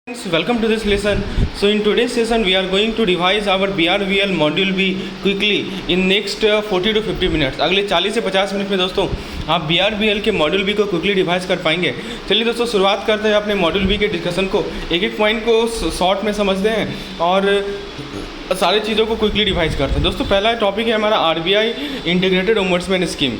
Friends, welcome to this lesson. So in today's session we are going to revise our BRVL module B quickly in next 40 to 50 minutes. अगले 40 से 50 minute में दोस्तों आप BRVL के module B को quickly revise कर पाएंगे। चलिए दोस्तों शुरुआत करते हैं अपने मॉड्यूल बी के डिस्कशन को। एक एक पॉइंट को शॉर्ट में समझते हैं और सारी चीज़ों को क्विकली रिवाइज करते हैं। दोस्तों पहला टॉपिक है हमारा आरबीआई इंटीग्रेटेड ओम्बड्समैन स्कीम।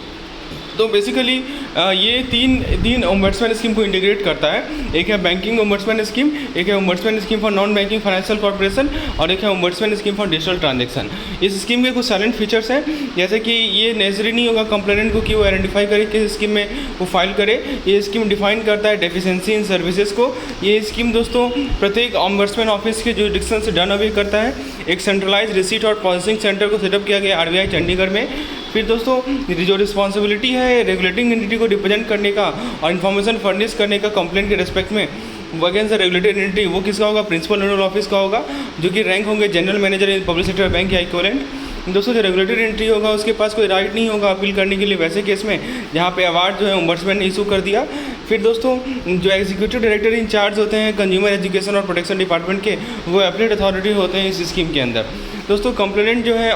तो बेसिकली ये तीन ओम्बड्समैन स्कीम को इंटीग्रेट करता है। एक है बैंकिंग ओम्बड्समैन स्कीम, एक है ombudsman scheme for non banking financial corporation और एक है ombudsman scheme for digital transaction. इस स्कीम के कुछ साइलेंट फीचर्स हैं, जैसे कि ये नेसेसरी नहीं होगा कंप्लेनेंट को कि वो आइडेंटिफाई करे किस स्कीम में वो फाइल करे। ये स्कीम डिफाइन करता है डेफिशिएंसी इन सर्विसेज को। ये स्कीम दोस्तों प्रत्येक ओम्बड्समैन ऑफिस के जुरिडिक्शन से डन अवे करता है। एक सेंट्रलाइज रिसीट और प्रोसेसिंग सेंटर को सेटअप किया गया आरबीआई चंडीगढ़ में। फिर दोस्तों जो रिस्पॉन्सिबिलिटी है रेगुलेटिंग एंटिटी को रिप्रेजेंट करने का और इन्फॉर्मेशन फर्निश करने का कंप्लेंट के रिस्पेक्ट में अगेंस्ट द रेगुलेटेड एंटिटी, वो किसका होगा? प्रिंसिपल नोडल ऑफिस का होगा, जो कि रैंक होंगे general manager in public sector bank या इक्विवेलेंट। दोस्तों जो रेगुलेटेड एंट्री होगा उसके पास कोई राइट नहीं होगा अपील करने के लिए वैसे केस में जहाँ पे अवार्ड जो है ओम्बड्समैन ने इशू कर दिया। फिर दोस्तों जो एग्जीक्यूटिव डायरेक्टर इन चार्ज होते हैं कंज्यूमर एजुकेशन और प्रोटेक्शन डिपार्टमेंट के, वो एपलेट अथॉरिटी होते हैं इस स्कीम के अंदर। दोस्तों कंप्लेंट जो है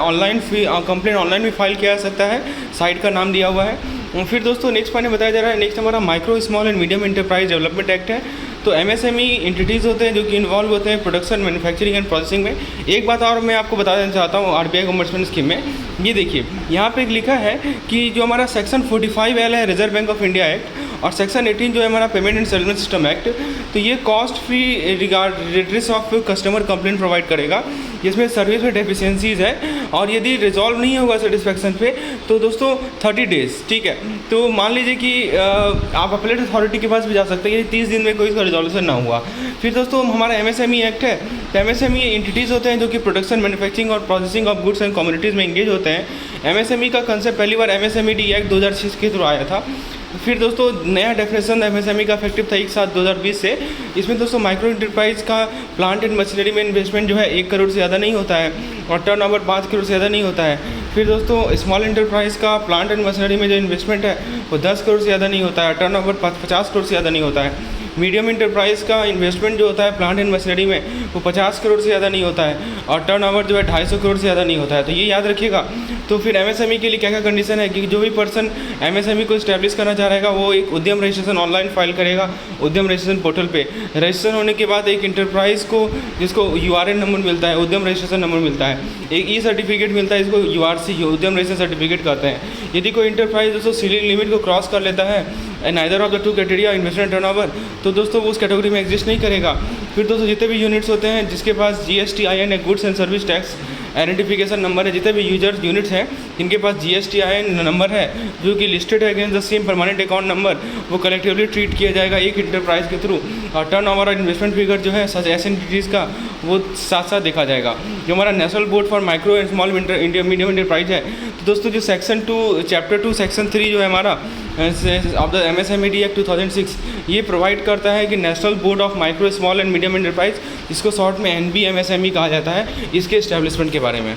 कंप्लेंट ऑनलाइन भी फाइल किया जा सकता है, साइट का नाम दिया हुआ है। फिर दोस्तों नेक्स्ट पॉइंट बताया जा रहा है, नेक्स्ट हमारा micro small and medium enterprise development act है। तो एमएसएमई एंटिटीज़ होते हैं जो कि इन्वॉल्व होते हैं प्रोडक्शन मैन्युफैक्चरिंग एंड प्रोसेसिंग में। एक बात और मैं आपको बता देना चाहता हूँ आरबीआई ओम्बड्समैन स्कीम में, ये देखिए यहाँ पे लिखा है कि जो हमारा सेक्शन 45L है reserve bank of India act और सेक्शन 18 जो है हमारा payment and settlement system act, तो ये cost free redress of customer complaint provide करेगा जिसमें सर्विस में डेफिशिएंसीज है और यदि रिजॉल्व नहीं होगा सेटिस्फेक्शन पे तो दोस्तों 30 डेज, ठीक है। तो मान लीजिए कि आप अपीलेट अथॉरिटी के पास भी जा सकते हैं यदि 30 दिन में कोई इसका रिजोल्यूशन ना हुआ। फिर दोस्तों हमारा एमएसएमई एक्ट है। तो एमएसएमई एंटिटीज़ होते हैं जो कि प्रोडक्शन मैन्युफैक्चरिंग और processing of goods and communities में इंगेज होते हैं। एमएसएमई का कंसेप्ट पहली बार एमएसएमई एक्ट 2006 के थ्रू आया था। फिर दोस्तों नया डेफिनेशन एमएसएमई का इफेक्टिव था 1/7/2020 से। इसमें दोस्तों माइक्रो इंटरप्राइज का प्लांट एंड मशीनरी में इन्वेस्टमेंट जो है 1 करोड़ से ज़्यादा नहीं होता है और टर्नओवर 5 करोड़ से ज़्यादा नहीं होता है। फिर दोस्तों स्मॉल इंटरप्राइज का प्लांट एंड मशीनरी में जो इन्वेस्टमेंट है वो 10 करोड़ से ज़्यादा नहीं होता है, टर्नओवर 50 करोड़ से ज़्यादा नहीं होता है। मीडियम इंटरप्राइज का इन्वेस्टमेंट जो होता है प्लांट एंड मशीनरी में वो 50 करोड़ से ज़्यादा नहीं होता है और टर्नओवर जो है 250 करोड़ से ज़्यादा नहीं होता है। तो ये याद रखिएगा। तो फिर एमएसएमई के लिए क्या क्या कंडीशन है कि जो भी पर्सन एमएसएमई को इस्टेब्लिश करना चाह रहेगा वो एक उद्यम रजिस्ट्रेशन ऑनलाइन फाइल करेगा उद्यम रजिस्ट्रेशन पोर्टल पे। रजिस्ट्रेशन होने के बाद एक इंटरप्राइज को जिसको यूआरएन नंबर मिलता है, उद्यम रजिस्ट्रेशन नंबर मिलता है, एक ई सर्टिफिकेट मिलता है, इसको यूआरसी उद्यम रजिस्ट्रेशन सर्टिफिकेट कहते हैं। यदि कोई इंटरप्राइज दोस्तों सीलिंग लिमिट को क्रॉस कर लेता है neither of the two criteria investment turnover, तो दोस्तों वो उस कैटेगरी में एग्जिस्ट नहीं करेगा। फिर दोस्तों जितने भी यूनिट्स होते हैं जिसके पास GSTIN है, goods and service tax identification number है, जितने भी यूजर्स यूनिट्स हैं जिनके पास GSTIN नंबर है जो कि लिस्टेड है against the same permanent account number, वो कलेक्टिवली ट्रीट किया जाएगा एक इंटरप्राइज के थ्रू। और टर्नओवर और इन्वेस्टमेंट फिगर जो है सच ऐसे एंटिटीज़ का वो साथ साथ देखा जाएगा। जो हमारा national board for micro and small medium enterprise है, तो दोस्तों जो सेक्शन 2 चैप्टर 2 सेक्शन 3 जो है हमारा ऑफ द एमएसएमई एक्ट 2006, ये प्रोवाइड करता है कि national board of micro small and medium enterprise, जिसको शॉर्ट में NBMSME कहा जाता है, इसके इस्टेब्लिशमेंट के बारे में।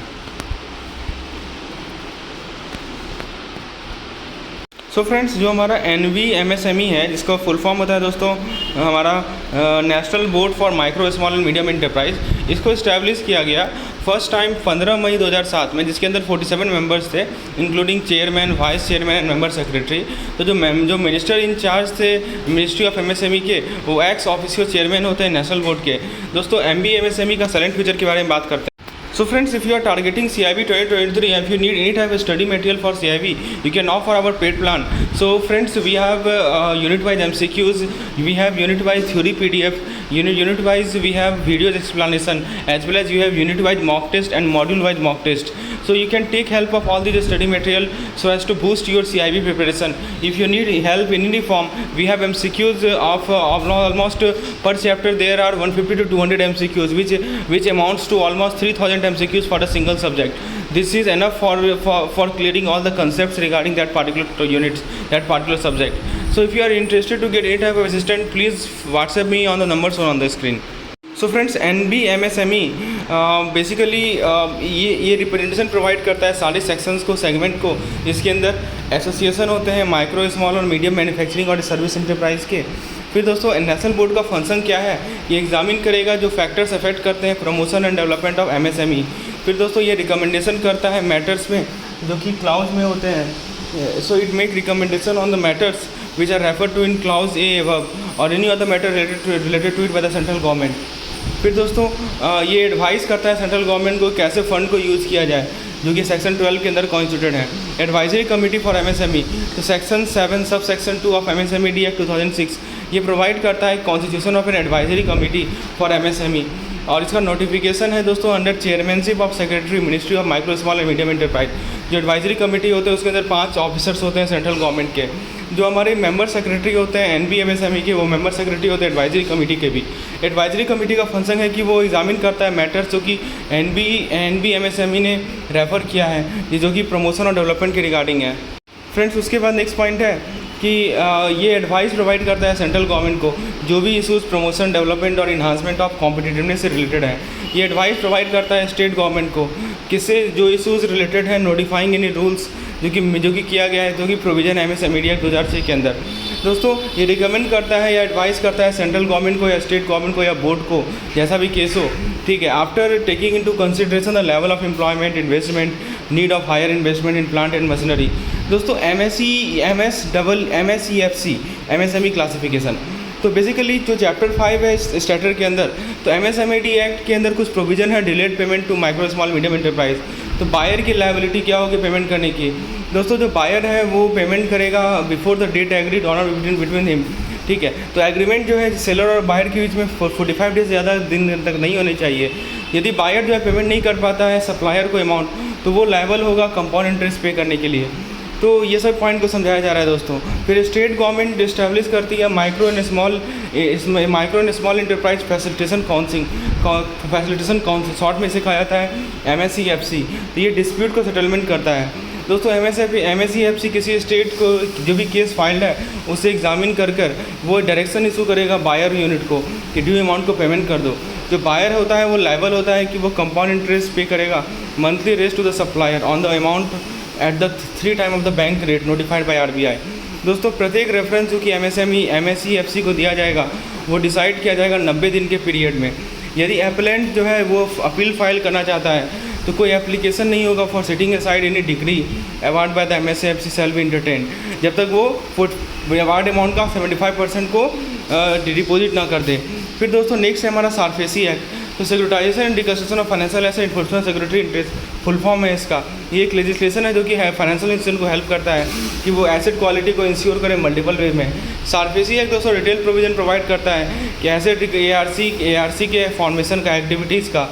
सो फ्रेंड्स जो हमारा NBMSME है जिसका फुल फॉर्म होता है दोस्तों हमारा national board for micro small and medium enterprise, इसको इस्टेब्लिश किया गया फर्स्ट टाइम 15 मई 2007 में, जिसके अंदर 47 मेंबर्स थे including chairman, vice chairman and member secretary. तो जो मिनिस्टर इन चार्ज थे मिनिस्ट्री ऑफ एमएसएमई के, वो एक्स ऑफिशियल चेयरमैन होते हैं नेशनल बोर्ड के। दोस्तों NBMSME का साइलेंट फीचर के बारे में बात करते हैं। So friends, if you are targeting CIB 2023 and if you need any type of study material for CIB, you can opt for our paid plan. So friends, we have unit-wise MCQs, we have unit-wise theory PDF, unit-wise we have videos explanation, as well as you have unit-wise mock test and module-wise mock test. So you can take help of all these study material so as to boost your CIB preparation. If you need help in any form, we have MCQs of almost per chapter there are 150 to 200 MCQs, which amounts to almost 3000 MCQs for a single subject. This is enough for clearing all the concepts regarding that particular unit, that particular subject. So if you are interested to get any type of assistance, please WhatsApp me on the numbers shown on the screen. So friends NBMSME basically ये representation provide करता है सारे sections को, segment को, जिसके अंदर association होते हैं माइक्रो स्मॉल और मीडियम मैन्युफैक्चरिंग और सर्विस इंटरप्राइज के। फिर दोस्तों नेशनल बोर्ड का फंक्शन क्या है, ये एग्जामिन करेगा जो फैक्टर्स अफेक्ट करते हैं promotion and development of MSME. फिर दोस्तों ये रिकमेंडेशन करता है मैटर्स में जो कि क्लाउज में होते हैं। So it make recommendation on the matters which are refer to in clause A above और any other matter related to it by the central government. फिर दोस्तों ये एडवाइस करता है सेंट्रल गवर्नमेंट को कैसे फ़ंड को यूज़ किया जाए, जो कि सेक्शन 12 के अंदर कॉन्स्टिट्यूटेड है। एडवाइजरी कमेटी फॉर एमएसएमई, तो section 7 sub section 2 of MSME act 2006 ये प्रोवाइड करता है constitution of an advisory committee for MSME, और इसका नोटिफिकेशन है दोस्तों under chairmanship of secretary ministry of micro small and medium enterprise. जो एडवाइजरी कमेटी होते हैं उसके अंदर 5 ऑफिसर्स होते हैं सेंट्रल गवर्नमेंट के। जो हमारे मेंबर सेक्रेटरी होते हैं एनबीएमएसएमई के, वो मेंबर सेक्रेटरी होते हैं एडवाइजरी कमेटी के भी। एडवाइजरी कमेटी का फंक्शन है कि वो एग्जामिन करता है मैटर्स जो कि एनबीएमएसएमई ने रेफ़र किया है, जो कि प्रमोशन और डेवलपमेंट के रिगार्डिंग है। फ्रेंड्स उसके बाद नेक्स्ट पॉइंट है कि ये एडवाइस प्रोवाइड करता है सेंट्रल गवर्नमेंट को जो भी इशूज़ प्रमोशन डेवलपमेंट और इन्हांसमेंट ऑफ कॉम्पिटिटिवनेस से रिलेटेड है। ये एडवाइस प्रोवाइड करता है स्टेट गवर्नमेंट को किससे, जो इशूज़ रिलेटेड है नोटिफाइंग एनी रूल्स जो कि किया गया है, जो कि प्रोविजन एमएसएमई एक्ट 2006 के अंदर। दोस्तों ये रिकमेंड करता है या एडवाइस करता है सेंट्रल गवर्नमेंट को या स्टेट गवर्नमेंट को या बोर्ड को, जैसा भी केस हो, ठीक है, after taking into consideration the level of employment, investment, need of higher investment in plant and machinery. दोस्तों एमएसईएफसी एमएसएमई क्लासिफिकेशन, तो बेसिकली जो चैप्टर 5 है स्टैटर के अंदर, तो एमएसएमई एक्ट के अंदर कुछ प्रोविजन है delayed payment to micro small medium enterprise. तो बायर की लायबिलिटी क्या होगी पेमेंट करने की। दोस्तों जो बायर है वो पेमेंट करेगा before the date agreed on between him, ठीक है। तो एग्रीमेंट जो है सेलर और बायर के बीच में 45 डेज ज़्यादा दिन तक नहीं होने चाहिए। यदि बायर जो है पेमेंट नहीं कर पाता है सप्लायर को अमाउंट, तो वो लायबल होगा कंपाउंड इंटरेस्ट पे करने के लिए। तो ये सब पॉइंट को समझाया जा रहा है दोस्तों। फिर स्टेट गवर्नमेंट इस्टेब्लिश करती है micro and small enterprise facilitation council, short में इसे कहा जाता है एमएसईएफसी। तो ये डिस्प्यूट को सेटलमेंट करता है दोस्तों। एमएसईएफसी किसी स्टेट को जो भी केस फाइल्ड है उसे एग्जामिन कर वो डायरेक्शन इशू करेगा बायर यूनिट को कि ड्यू अमाउंट को पेमेंट कर दो। जो बायर होता है वो लायबल होता है कि वो कंपाउंड इंटरेस्ट पे करेगा monthly rest to the supplier on the amount at the 3 time of the bank rate notified by RBI. दोस्तों प्रत्येक रेफरेंस जो कि एमएसईएफसी को दिया जाएगा वो डिसाइड किया जाएगा 90 दिन के पीरियड में। यदि एप्लेंट जो है वो अपील फाइल करना चाहता है तो कोई एप्लीकेशन नहीं होगा for setting aside any decree award by the MSEFC shall be entertained, जब तक वो अवार्ड अमाउंट का 75% को डिपॉजिट ना कर दे। फिर दोस्तों नेक्स्ट है हमारा सारफेसी एक्ट। तो securitisation and reconstruction of financial asset enforcement security interest full form है इसका। ये एक लेजिस्लेशन है जो कि फाइनेंशियल इंस्टीट्यूशन को हेल्प करता है कि वो एसेट क्वालिटी को इंश्योर करे मल्टीपल वे में। सारफेसी एक्ट दोस्तों डिटेल प्रोविजन प्रोवाइड करता है कि एसेट एआरसी के फॉर्मेशन का एक्टिविटीज़ का।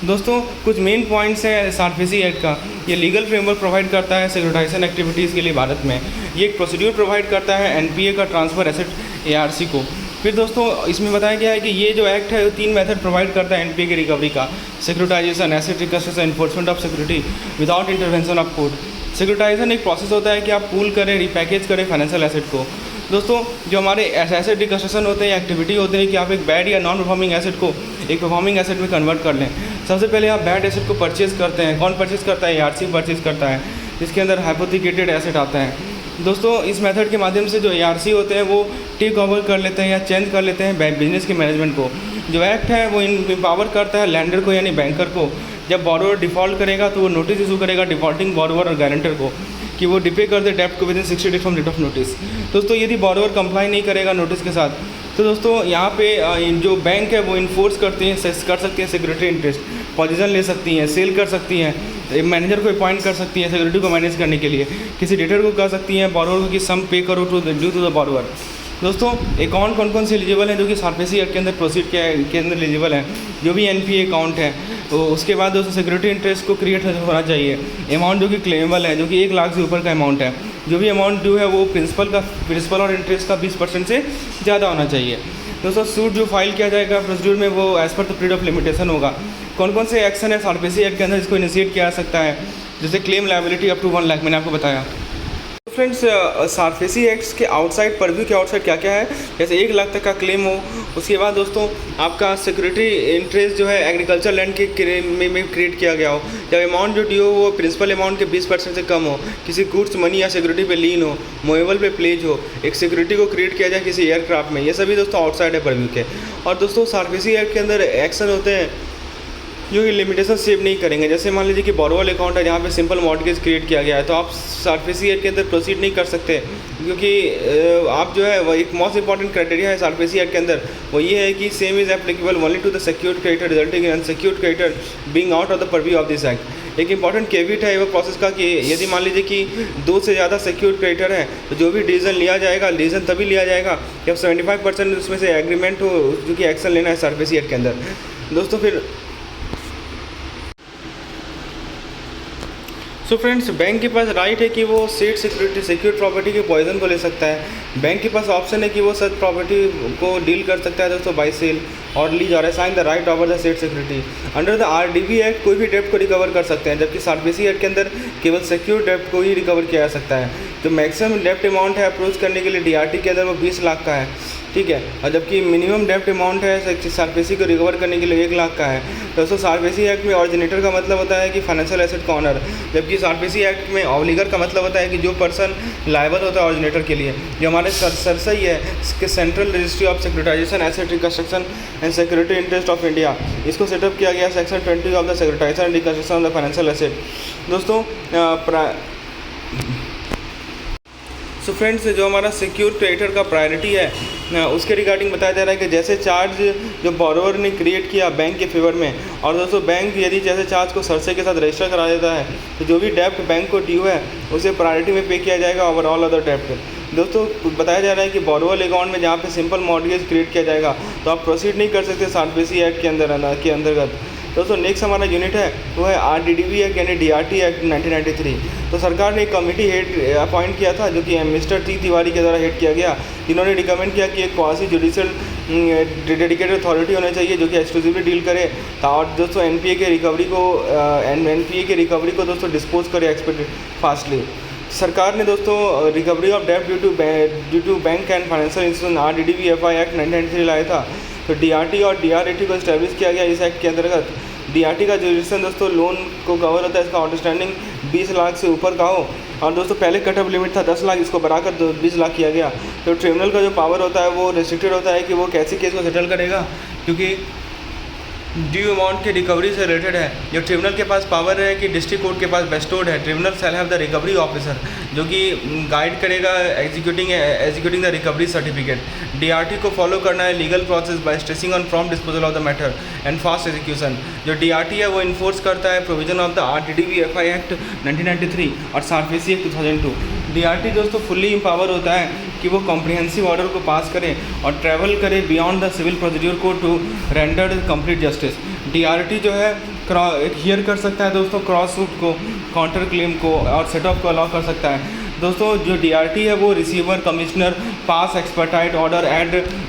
दोस्तों कुछ मेन पॉइंट्स हैं सारफेसी एक्ट का। ये लीगल फ्रेमवर्क प्रोवाइड करता है सिक्योरिटाइजेशन एक्टिविटीज़ के लिए भारत में। ये एक प्रोसीड्यूर प्रोवाइड करता है एनपीए का ट्रांसफ़र एसेट एआरसी को। फिर दोस्तों इसमें बताया गया है कि ये जो एक्ट है वो 3 मेथड प्रोवाइड करता है एनपीए की रिकवरी का, securitisation, asset reconstruction, enforcement of security without intervention of court. Securitisation एक प्रोसेस होता है कि आप पूल करें, रिपैकेज करें फाइनेंशियल एसेट को। दोस्तों जो हमारे एसेट रिकस्ट्रक्शन होते हैं, एक्टिविटी होते हैं कि आप एक बैड या नॉन परफॉर्मिंग एसेट को एक परफॉर्मिंग एसेट में कन्वर्ट कर लें। सबसे पहले आप बैड एसेट को परचेज़ करते हैं। कौन परचेज़ करता है? एआरसी परचेज़ करता है, जिसके अंदर हाइपोथिकेटेड एसेट आता है। दोस्तों इस मेथड के माध्यम से जो एआरसी होते हैं वो टेक ओवर कर लेते हैं या चेंज कर लेते हैं बिजनेस के मैनेजमेंट को। जो एक्ट है वो एम्पावर करता है लैंडर को यानी बैंकर को, जब बॉरोवर डिफ़ॉल्ट करेगा तो वो नोटिस इशू करेगा डिफ़ॉल्टिंग बॉरोवर और गारंटर को कि वो डिपे कर दे डेप्ट को within 60 days from date of notice. दोस्तों यदि बॉरोवर कंप्लाई नहीं करेगा नोटिस के साथ तो दोस्तों यहाँ पे जो बैंक है वो इन्फोर्स कर सकती हैं सिक्योरिटी इंटरेस्ट, पोजीशन ले सकती हैं, सेल कर सकती हैं, मैनेजर को अपॉइंट कर सकती हैं सिक्योरिटी को मैनेज करने के लिए, किसी डेटर को कह सकती हैं बॉरोवर को कि सम पे करो ड्यू टू द बॉरोवर। दोस्तों अकाउंट कौन से एलिजिबल हैं जो कि सारफेसी एक्ट के अंदर प्रोसीड के अंदर एलिजिबल हैं? जो भी एनपीए अकाउंट है, तो उसके बाद दोस्तों सिक्योरिटी इंटरेस्ट को क्रिएट होना चाहिए। अमाउंट जो कि क्लेमेबल है, जो कि 1 लाख से ऊपर का अमाउंट है। जो भी अमाउंट जो है वो प्रिंसिपल और इंटरेस्ट का 20% से ज़्यादा होना चाहिए। दोस्तों सूट जो फाइल किया जाएगा प्रोसीड्यूर में वो as per the period of limitation होगा। कौन से एक्शन है सारफेसी एक्ट के अंदर इसको इनिशिएट किया जा सकता है? जैसे claim liability up to 1 lakh, मैंने आपको बताया। फ्रेंड्स सारफेसी एक्ट्स के आउटसाइड परव्यू के आउटसाइड क्या क्या है, जैसे 1 लाख तक का क्लेम हो। उसके बाद दोस्तों आपका सिक्योरिटी इंटरेस्ट जो है एग्रीकल्चर लैंड के में क्रिएट किया गया हो, जब अमाउंट जो ड्यू हो वो प्रिंसिपल अमाउंट के 20% से कम हो, किसी गुड्स मनी या सिक्योरिटी पे लीन हो, मूवेबल पे प्लेज हो, एक सिक्योरिटी को क्रिएट किया जाए किसी एयरक्राफ्ट में, ये सभी दोस्तों आउटसाइड है परव्यू के। और दोस्तों सारफेसी एक्ट के अंदर एक्शन होते हैं जो कि लिमिटेशन सेव नहीं करेंगे। जैसे मान लीजिए कि बोरोवेल अकाउंट है जहाँ पे सिंपल मॉर्टगेज क्रिएट किया गया है, तो आप सारफेसी एक्ट के अंदर प्रोसीड नहीं कर सकते, क्योंकि आप जो है वो एक मोस्ट इंपॉर्टेंट क्राइटेरिया है सारफेसी एक्ट के अंदर, वो ये है कि same is applicable only to the secured creditor resulting in unsecured creditor being out of the purview of this act. एक इंपॉर्टेंट केविट है वो प्रोसेस का कि यदि मान लीजिए कि 2 से ज़्यादा सिक्योर्ड क्रेडिटर है तो जो भी डिसीजन लिया जाएगा, डिसीजन तभी लिया जाएगा जब 75% उसमें से एग्रीमेंट हो जो कि एक्शन लेना है सारफेसी एक्ट के अंदर। दोस्तों फिर सो फ्रेंड्स बैंक के पास राइट है कि वो सीट सिक्योरिटी सिक्योर्ड प्रॉपर्टी के पॉइजन को ले सकता है। बैंक के पास ऑप्शन है कि वो सच प्रॉपर्टी को डील कर सकता है दोस्तों बाई सेल और लीज और assign the right over the seat security. Under the RDB act कोई भी डेप्ट को रिकवर कर सकते हैं, जबकि सारफेसी एक्ट के अंदर केवल सिक्योर्ड डेप्ट को ही रिकवर किया जा सकता है। जो मैक्सिमम डेप्ट अमाउंट है अप्रोच करने के लिए डीआरटी के अंदर वो 20 लाख का है, ठीक है, और जबकि मिनिमम डेप्ट अमाउंट है सारफेसी को रिकवर करने के लिए 1 लाख का है। दोस्तों सारफेसी एक्ट में ऑरिजिनेटर का मतलब होता है कि फाइनेंशियल एसेट का ऑनर, जबकि सारफेसी एक्ट में ऑब्लिगर का मतलब होता है कि जो पर्सन लायबल होता है ऑरिजिनेटर के लिए। जो हमारे सरसई है इसके central registry of securitisation asset reconstruction and security interest of India, इसको सेटअप किया गया section 20 of the securitisation and reconstruction of the financial asset. दोस्तों सो फ्रेंड्स जो हमारा सिक्योर क्रेडिटर का प्रायोरिटी है उसके रिगार्डिंग बताया जा रहा है कि जैसे चार्ज जो बोरोवर ने क्रिएट किया बैंक के फेवर में, और दोस्तों बैंक यदि जैसे चार्ज को सरसे के साथ रजिस्टर करा देता है तो जो भी डेप्ट बैंक को ड्यू है उसे प्रायोरिटी में पे किया जाएगा ओवर ऑल अदर डेप्ट। दोस्तों बताया जा रहा है कि बोरोवेल अकाउंट में जहाँ पे सिंपल मॉर्टगेज क्रिएट किया जाएगा तो आप प्रोसीड नहीं कर सकते सारफेसी एक्ट के अंतर्गत। दोस्तों नेक्स्ट हमारा यूनिट है वो है आरडीडीबी एक्ट यानी डीआरटी एक्ट 1993। तो सरकार ने एक कमेटी हेड अपॉइंट किया था जो कि मिस्टर टी तिवारी के द्वारा हेड किया गया, जिन्होंने रिकमेंड किया कि एक क्वासी जुडिशियल डेडिकेटेड अथॉरिटी होना चाहिए जो कि एक्सक्लूसिवली डील करे और दोस्तों एनपीए के रिकवरी को दोस्तों डिस्पोज करे एक्सपेक्टेड फास्टली। सरकार ने दोस्तों रिकवरी ऑफ डेब्ट due to bank and financial institution RDDBFI act 1993 लाया था। तो डीआरटी और डीआरएटी को इस्टेब्लिश किया गया इस एक्ट के अंतर्गत। डीआरटी का जुरिडिक्शन दोस्तों लोन को कवर होता है, इसका आउटस्टैंडिंग 20 लाख से ऊपर का हो, और दोस्तों पहले कटअप लिमिट था 10 लाख, इसको बढ़ाकर 20 लाख किया गया। तो ट्रिब्यूनल का जो पावर होता है वो रिस्ट्रिक्टेड होता है कि वो कैसे केस को सेटल करेगा, क्योंकि ड्यू अमाउंट की रिकवरी से रिलेटेड है। जो ट्रिब्यूनल के पास पावर है कि डिस्ट्रिक्ट कोर्ट के पास बेस्टोर्ड है, tribunal shall have the recovery officer जो कि गाइड करेगा executing the recovery certificate. DRT को फॉलो करना है legal process by stressing on prompt disposal of the matter and fast execution. जो डीआरटी है वो इन्फोर्स करता है provision of the RDDBFI act 1993 और सारफेसी एक्ट 2002। डीआरटी दोस्तों फुल्ली एम्पावर होता है कि वो कॉम्प्रिहेंसिव ऑर्डर को पास करे और ट्रैवल करे बियॉन्ड द सिविल प्रोसीड्यूर को to render complete justice. DRT जो है हियर कर सकता है दोस्तों क्रॉस सूट को, काउंटर क्लेम को और सेटअप को अलाउ कर सकता है। दोस्तों जो डीआरटी है वो रिसीवर, कमिश्नर, पास एक्सपर्टाइट ऑर्डर,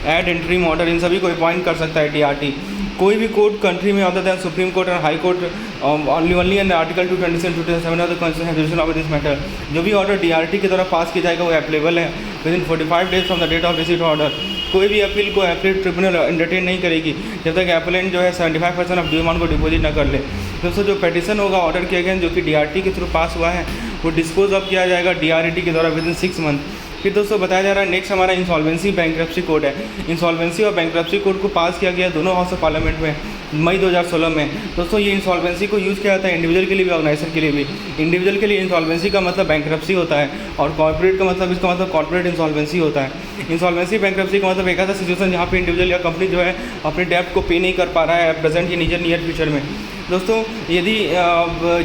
एड इंटरिम ऑर्डर, इन सभी को अपॉइंट कर सकता है डीआरटी। कोई भी कोर्ट कंट्री में अदर दैन सुप्रीम कोर्ट और High court only and article 227 of the constitution of this matter, जो भी ऑर्डर डीआरटी के द्वारा पास किया जाएगा वो एप्लीकेबल है within 45 days from the date of receipt order. कोई भी अपील को अपील ट्रिब्यूनल एंटरटेन नहीं करेगी जब तक एप्लेंट जो है 75% ऑफ ड्यू अमाउंट को डिपॉजिट न कर ले। दोस्तों जो पेटिशन होगा ऑर्डर किया गया जो कि डीआरटी के थ्रू पास हुआ है वो डिस्पोज ऑफ किया जाएगा डीआरटी के द्वारा विद इन 6 मंथ। फिर दोस्तों बताया जा रहा है नेक्स्ट हमारा इंसॉल्वेंसी बैंक्रप्सी कोड है। इंसॉल्वेंसी और बैंक्रप्सी कोड को पास किया गया दोनों हाउस ऑफ पार्लियामेंट में मई 2016 में। दोस्तों ये इंसॉल्वेंसी को यूज़ किया जाता है इंडिविजुअल के लिए भी, ऑर्गेनाइजेशन के लिए भी। इंडिविजुअल के लिए इंसॉल्वेंसी का मतलब बैंक्रप्सी होता है और कॉर्पोरेट का मतलब इसका मतलब कॉर्पोरेट इंसॉल्वेंसी होता है। इंसॉल्वेंसी बैंक्रप्सी का मतलब एक ऐसा सिचुएशन जहाँ पे इंडिविजुअल या कंपनी जो है अपने डेप्ट को पे नहीं कर पा रहा है प्रेजेंट या नियर फ्यूचर में। दोस्तों यदि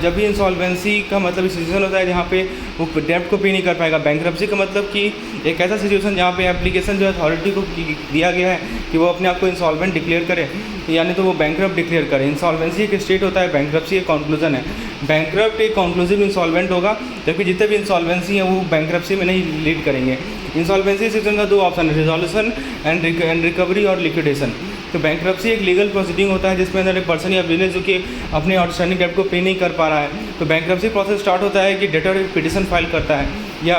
जब भी इंसॉल्वेंसी का मतलब सिचुएशन होता है जहाँ पे वो डेप्ट को पे नहीं कर पाएगा। बैंक्रप्सी का मतलब कि एक ऐसा सिचुएशन जहाँ पे एप्लीकेशन जो अथॉरिटी को दिया गया है कि वो अपने आप को इंसॉल्वेंट डिक्लेयर करे, यानी तो वो बैंक्रप्ट डिक्लेयर करे। इंसॉल्वेंसी एक स्टेट होता है, बैंक्रप्सी एक कंक्लूजन है। बैंक्रप्ट एक कंक्लूसिव इंसॉल्वेंट होगा जबकि जितने भी इंसॉल्वेंसी हैं वो बैंक्रप्सी में नहीं लीड करेंगे। इंसॉल्वेंसी सिचुएशन का 2 ऑप्शन है, रिजोल्यूशन एंड रिकवरी और लिक्विडेशन। तो बैंक्रप्सी एक लीगल प्रोसीडिंग होता है जिसमें अंदर एक पर्सन या बिजनेस जो कि अपने आउटस्टैंडिंग डेब्ट को पे नहीं कर पा रहा है, तो बैंक्रप्सी प्रोसेस स्टार्ट होता है कि डेटर एक पिटिशन फाइल करता है या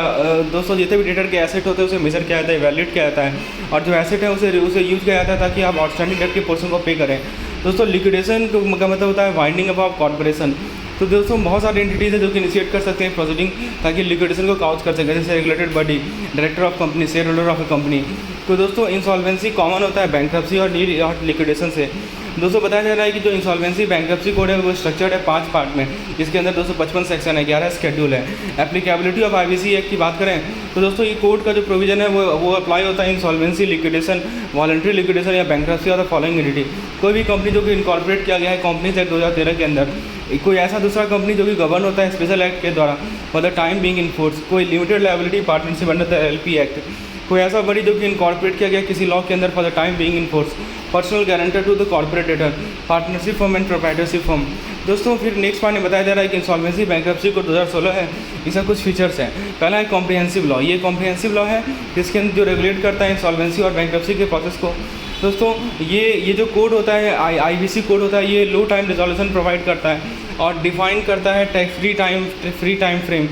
दोस्तों जितने भी डेटर के एसेट होते हैं उसे मेजर किया जाता है, वैल्यूट किया जाता है, और जो एसेट है उसे यूज़ किया जाता है ताकि आप आउटस्टैंडिंग डेट के पोर्शन को पे करें। दोस्तों लिक्विडेशन का मतलब होता है वाइंडिंग अप ऑफ कॉर्पोरेशन। तो दोस्तों बहुत सारी एंटिटीज़ है जो कि इनिशिएट कर सकते हैं प्रोसीडिंग ताकि लिक्विडेशन को काउच कर सकें, जैसे regulated body, director of company, share holder of A company. तो दोस्तों इंसॉल्वेंसी कॉमन होता है बैंक्रप्सी और लिक्विडेशन से। दोस्तों बताया जा रहा है कि जो इंसॉल्वेंसी बैंक्रप्सी कोड है वो स्ट्रक्चर्ड है 5 पार्ट में, इसके अंदर 255 सेक्शन है, 11 शेड्यूल है। एप्लीकेबिलिटी ऑफ आईबीसी एक्ट की बात करें तो दोस्तों ये कोड का जो प्रोविजन है वो अप्लाई होता है इंसॉल्वेंसी, लिक्विडेशन, वॉलंटरी लिक्विडेशन या बैंक्रप्सी और द फॉलोइंग एंटिटी। कोई भी कंपनी जो कि इनकॉर्पोरेट किया गया है कंपनीज एक्ट 2013 के अंदर, कोई ऐसा दूसरा कंपनी जो कि गवर्न होता है स्पेशल एक्ट के द्वारा for the time being in force, कोई limited liability partnership under the LP act, कोई ऐसा बड़ी जो कि इनकॉर्पोरेट किया गया किसी लॉ के अंदर for the time being in force, personal guarantor to the corporate debtor, partnership firm and proprietorship firm. दोस्तों फिर नेक्स्ट पार्ट में बताया जा रहा है कि इंसॉल्वेंसी बैंक्रप्सी कोड 2016 है, इसका कुछ फीचर्स हैं। पहला है कॉम्प्रिहेंसिव लॉ। ये कॉम्प्रिहेंसिव लॉ है जिसके अंदर जो रेगुलेट करता है इंसॉल्वेंसी और बैंक्रप्सी के प्रोसेस को। दोस्तों ये जो कोड होता है आईबीसी कोड होता है, ये लो टाइम रिजोल्यूशन प्रोवाइड करता है और डिफाइन करता है free time frame,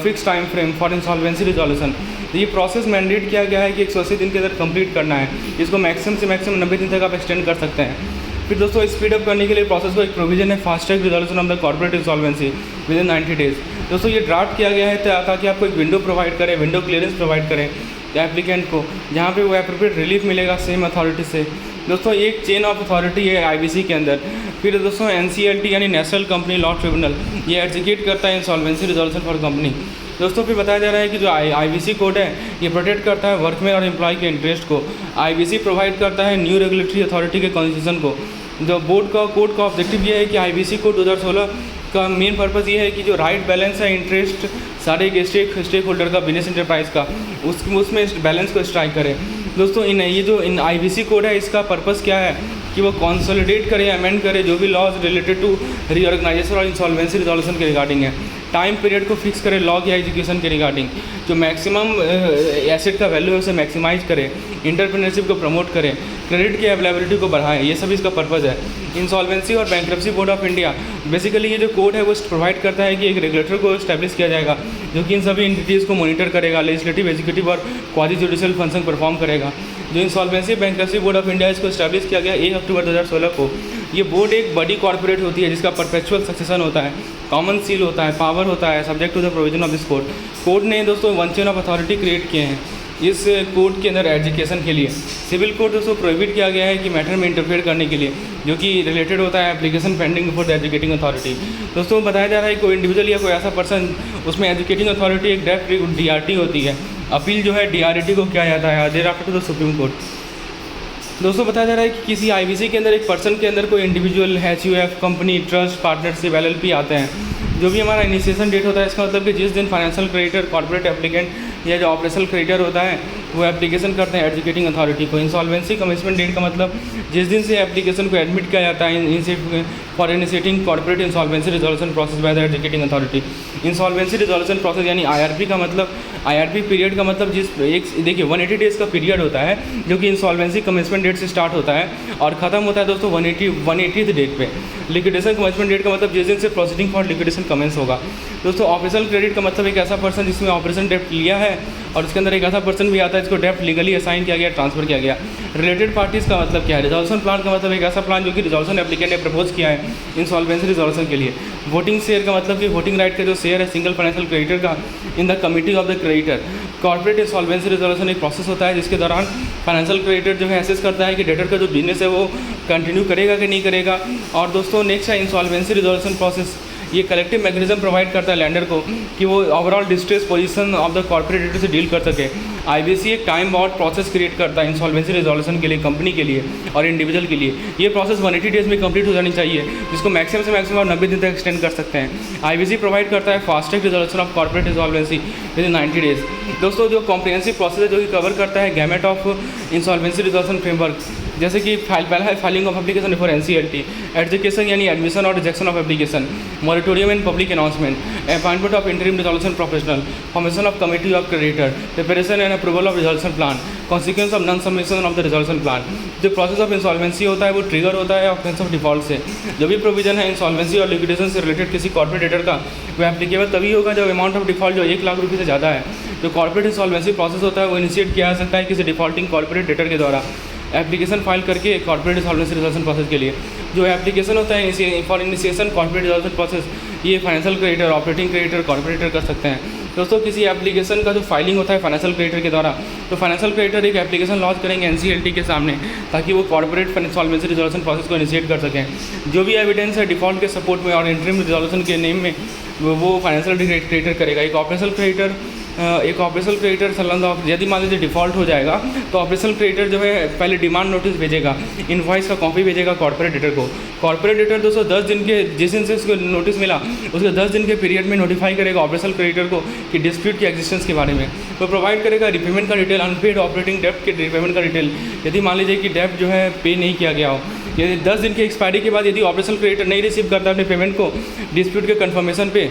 fix time frame for insolvency resolution. ये प्रोसेस मैंडेट किया गया है कि 180 दिन के अंदर कंप्लीट करना है, इसको मैक्सिमम से मैक्सिमम 90 दिन तक आप एक्सटेंड कर सकते हैं। फिर दोस्तों स्पीड अप करने के लिए प्रोसेस को एक प्रोविजन है fast track resolution of the corporate insolvency with in 90 days. दोस्तों ये ड्राफ्ट किया गया है ताकि आपको एक विंडो प्रोवाइड करें, विंडो क्लियरेंस प्रोवाइड करें एप्लीकेंट को, जहाँ पे वो एप्रोप्रिएट रिलीफ मिलेगा सेम अथॉरिटी से। दोस्तों एक चेन ऑफ अथॉरिटी है आईबीसी के अंदर। फिर दोस्तों एनसीएलटी यानी नेशनल कंपनी लॉ ट्रिब्यूनल, ये एग्जीक्यूट करता है इंसॉल्वेंसी रिजोल्यूशन फॉर कंपनी। दोस्तों फिर बताया जा रहा है कि जो आईबीसी कोड है ये प्रोटेक्ट करता है वर्कमैन और एम्प्लॉय के इंटरेस्ट को। आईबीसी प्रोवाइड करता है न्यू रेगुलेटरी अथॉरिटी के कॉन्स्टिट्यूशन को। जो कोड का ऑब्जेक्टिव ये है कि आईबीसी कोड 2016 का मेन पर्पस ये है कि जो राइट बैलेंस है इंटरेस्ट सारे के स्टेक होल्डर का, बिजनेस इंटरप्राइज का, उसमें बैलेंस को स्ट्राइक करे। दोस्तों ये जो आईबीसी कोड है इसका पर्पस क्या है कि वो कंसोलिडेट करे, अमेंड करे जो भी लॉज रिलेटेड टू रीऑर्गेनाइजेशन और इंसॉल्वेंसी रिजोल्यूशन के रिगार्डिंग है। टाइम पीरियड को फिक्स करे लॉ या एजुकेशन के रिगार्डिंग, जो मैक्सिमम एसेट का वैल्यू है उसे मैक्सिमाइज करे, इंटरप्रेन्योरशिप को प्रमोट करे, क्रेडिट की अवेलेबिलिटी को बढ़ाए, ये सब इसका पर्पज़ है। इंसॉल्वेंसी और bankruptcy board of India basically ये जो कोड है वो प्रोवाइड करता है कि एक रेगुलेटर को इस्टेब्लिश किया जाएगा जो कि इन सभी एंटिटीज़ को मॉनिटर करेगा, लेजिस्लेटिव, एग्जीक्यूटिव और क्वाजी जुडिशियल फंक्शन परफॉर्म करेगा। जो insolvency bankruptcy board of India इसको इस्टेब्लिश किया गया 1 अक्टूबर 2016 को। ये बोर्ड एक बड़ी कॉर्पोरेट होती है जिसका परपेचुअल सक्सेशन होता है, कॉमन सील होता है, पावर होता है, subject to the provision of this code ने दोस्तों 1 चेन ऑफ अथॉरिटी क्रिएट किए हैं इस कोड के अंदर एजुकेशन के लिए। सिविल कोड दोस्तों प्रोहिबिट किया गया है कि मैटर में इंटरफेयर करने के लिए, जो कि रिलेटेड होता है application pending for the adjudicating authority. दोस्तों बताया जा रहा है कोई इंडिविजुअल या कोई ऐसा पर्सन, उसमें एजुकेटिंग अथॉरिटी एक डायरेक्ट डीआरटी होती है, अपील जो है डीआरटी को किया जाता है thereafter to the supreme court. दोस्तों बताया जा रहा है कि किसी आईबीसी के अंदर एक पर्सन के अंदर कोई individual, HUF, company, trust, partnership, LLP आते हैं। जो भी हमारा इनिशिएशन डेट होता है इसका मतलब कि जिस दिन फाइनेंशियल क्रेडिटर, कॉर्पोरेट एप्लीकेंट या जो ऑपरेशनल क्रेडिटर होता है वो एप्लीकेशन करते हैं एजुकेटिंग अथॉरिटी को। इंसॉल्वेंसी कमिटमेंट डेट का मतलब जिस दिन से एप्लीकेशन को एडमिट किया जाता है for initiating corporate insolvency resolution process by the adjudicating authority. Insolvency resolution process यानी आईआरपी का मतलब, आईआरपी पीरियड का मतलब देखिए 180 डेज़ का पीरियड होता है जो कि इंसॉल्वेंसी कमिटमेंट डेट से स्टार्ट होता है और ख़त्म होता है दोस्तों 180th डेट पे। लिक्विडेशन कमिटमेंट डेट का मतलब जिस दिन से प्रोसीडिंग फॉर लिक्विडेशन कमेंस होगा। दोस्तों ऑपरेशनल क्रेडिट का मतलब एक ऐसा पर्सन जिसमें ऑपरेशन डेप्ट लिया है और उसके अंदर एक ऐसा पर्सन भी आता है जिसको डेप्ट लीगली असाइन किया गया, ट्रांसफर किया गया। रिलेटेड पार्टीज़ का मतलब क्या है? रिजोल्यूशन प्लान का मतलब एक ऐसा प्लान जो कि रिजोल्यूशन एप्लीकेंट ने प्रपोज किया है इंसॉल्वेंसी रिजोल्यूशन के लिए। वोटिंग शेयर का मतलब कि वोटिंग राइट का जो शेयर है सिंगल फाइनेंशियल क्रेडिटर का in the committee of the creditor. Corporate insolvency resolution एक प्रोसेस होता है जिसके दौरान फाइनेंशियल क्रेडिटर जो है एसेस करता है कि डेटर का जो बिजनेस है वो कंटिन्यू करेगा कि नहीं करेगा। और दोस्तों नेक्स्ट है इंसॉल्वेंसी रिजोल्यूशन प्रोसेस। ये कलेक्टिव मैकेनिज्म प्रोवाइड करता है लैंडर को कि वो overall distress position of the corporate debtor से डील कर सके। आईबीसी एक टाइम बाउंड प्रोसेस क्रिएट करता है इंसॉल्वेंसी रिजोल्यूशन के लिए, कंपनी के लिए और इंडिविजुअल के लिए। ये प्रोसेस 180 डेज़ में कंप्लीट हो जानी चाहिए, जिसको मैक्सिमम से मैक्सिमम 90 दिन तक एक्सटेंड कर सकते हैं। आईबीसी प्रोवाइड करता है fast track resolution of corporate insolvency with in 90 days. दोस्तों जो कॉम्प्रिहेंसिव प्रोसेस है जो कि कवर करता है gamete of insolvency resolution framework, जैसे कि पहला है filing of application before NCLT, education यानी एडमिशन और rejection of application, moratorium and public announcement, appointment of interim resolution professional, formation of committee of creditor, preparation and approval of resolution plan, consequence of non submission of the resolution plan. जो process of insolvency होता है वो trigger होता है offence of default से। जो भी provision है इंसॉल्वेंसी और लिक्विडेशन से रिलेटेड किसी कॉर्पोरेट डेटर का, वो एप्लीकेबल तभी होगा जब अमाउंट ऑफ डिफॉल्ट जो 1 लाख रुपये से ज़्यादा है। जो कॉर्पोरेट इंसॉल्वेंसी प्रोसेस होता है वो इनिशिएट किया जा सकता है किसी डिफॉल्टिंग कॉर्पोरेट डेटर के द्वारा एप्लीकेशन फाइल करके कॉर्पोरेट इंसॉल्वेंसी रिजोल्यूशन प्रोसेस के लिए। जो एप्लीकेशन होता है for initiation corporate resolution process, ये financial creditor, operating creditor, corporator कर सकते हैं। दोस्तों किसी एप्लीकेशन का जो फाइलिंग होता है फाइनेंशियल क्रेडिटर के द्वारा, तो फाइनेंशियल क्रेडिटर एक एप्लीकेशन लॉन्च करेंगे NCLT के सामने ताकि वो कॉर्पोरेट इंसॉल्वेंसी रिजोल्यूशन प्रोसेस को इनिशिएट कर सकें। जो भी एविडेंस है डिफॉल्ट के सपोर्ट में और इंटरिम रिजोल्यूशन के नेम में वो फाइनेंशियल क्रेडिटर करेगा। एक ऑपरेशनल क्रेडिटर संलग्न, यदि मान लीजिए डिफ़ॉल्ट हो जाएगा तो ऑपरेशनल क्रेडिटर जो है पहले डिमांड नोटिस भेजेगा, इनवॉइस का कॉपी भेजेगा कॉर्पोरेट डेटर को। कॉर्पोरेट डेटर दोस्तों 10 दिन के, जिस दिन से उसको नोटिस मिला उसके 10 दिन के पीरियड में नोटिफाई करेगा ऑपरेशनल क्रेडिटर को कि डिस्प्यूट के एग्जिस्टेंस के बारे में। वो प्रोवाइड करेगा रिपेमेंट का डिटेल, अनपेड ऑपरेटिंग डेप्ट के रिपेमेंट का डिटेल। यदि मान लीजिए कि डेप्ट जो है पे नहीं किया गया हो, यदि 10 दिन की एक्सपायरी के बाद यदि ऑपरेशनल क्रेडिटर नहीं रिसीव करता अपने पेमेंट को डिस्प्यूट के कन्फर्मेशन पे,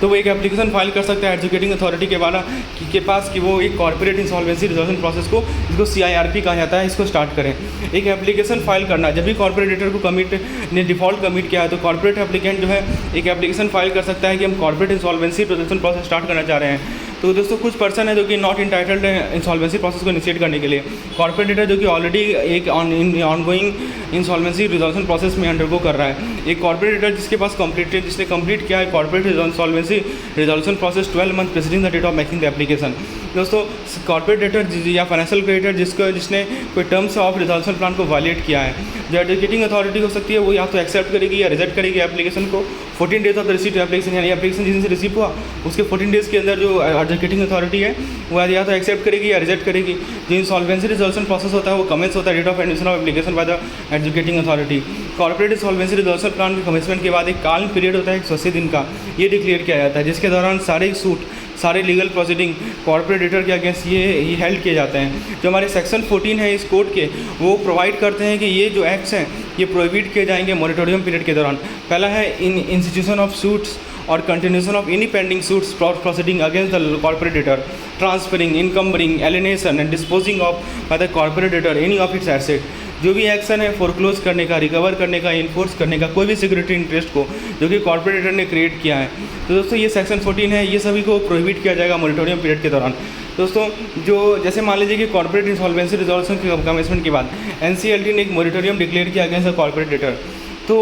तो वो एक एप्लीकेशन फाइल कर सकता है एजुकेटिंग अथॉरिटी के पास कि वो एक कॉर्पोरेट इंसॉल्वेंसी रिजोल्यूशन प्रोसेस को, इसको CIRP कहा जाता है, इसको स्टार्ट करें। एक एप्लीकेशन फाइल करना, जब भी कॉर्पोरेट डेटर को कमिट ने डिफ़ॉल्ट कमिट किया है तो कॉर्पोरेट एप्लीकेंट जो है एक एप्लीकेशन फाइल कर सकता है कि हम corporate insolvency resolution process start करना चाह रहे हैं। तो दोस्तों कुछ पर्सन है जो कि नॉट इंटाइटल्ड है इंसॉल्वेंसी प्रोसेस को इनिशिएट करने के लिए। कॉर्पोरेट डेटर जो कि ऑलरेडी एक ऑनगोइंग इंसॉल्वेंसी रिजोल्यूशन प्रोसेस में अंडरगो कर रहा है। एक कॉर्पोरेट डेटर जिसने कंप्लीट किया है corporate insolvency resolution process 12 month preceding the date of making the application. दोस्तों कॉर्पोरेट डेटर या फाइनेंशियल क्रेडिटर जिसने कोई टर्म्स ऑफ रिजोल्यूशन प्लान को वायलेट किया है, जो एजुकेटिंग अथॉरिटी हो सकती है वो या तो एक्सेप्ट करेगी या रिजेक्ट करेगी एप्लीकेशन को 14 days of the receipt application, यानी एप्लीकेशन जिस दिन से रिसीव हुआ उसके 14 डेज़ के अंदर जो एजुकेटिंग अथॉरिटी है वो या तो एक्सेप्ट करेगी या रिजेक्ट करेगी। जो इंसॉल्वेंसी रिजोल्यूशन प्रोसेस होता है वो कमेंस होता है date of admission of application by the adjudicating authority. Corporate insolvency resolution plan के कमेंसमेंट के बाद एक काल पीरियड होता है 180 दिन का, ये डिक्लेयर किया जाता है, जिसके दौरान सारे लीगल प्रोसीडिंग कॉर्पोरेट डेटर के अगेंस्ट ये हेल्ड किए जाते हैं। जो हमारे सेक्शन 14 है इस कोड के, वो प्रोवाइड करते हैं कि ये जो एक्ट्स हैं ये प्रोहिबिट किए जाएंगे मॉरिटोरियम पीरियड के दौरान। पहला है इंस्टीट्यूशन ऑफ सूट्स और continuation of any pending suits proceeding against the corporate debtor, transferring, encumbering, alienation and disposing of by the corporate debtor any of its asset. जो भी एक्शन है फोरक्लोज करने का, रिकवर करने का, इन्फोर्स करने का कोई भी सिक्योरिटी इंटरेस्ट को जो कि कॉर्पोरेट डेटर ने क्रिएट किया है। तो दोस्तों ये सेक्शन 14 है, ये सभी को प्रोहिबिट किया जाएगा मॉरिटोरियम पीरियड के दौरान। दोस्तों जो जैसे मान लीजिए कि कॉर्पोरेट इंसॉल्वेंसी रिजोल्यूशन के कमेंसमेंट के बाद NCLT ने एक मॉरिटोरियम डिक्लेयर किया अगेंस्ट द कॉर्पोरेट डेटर, तो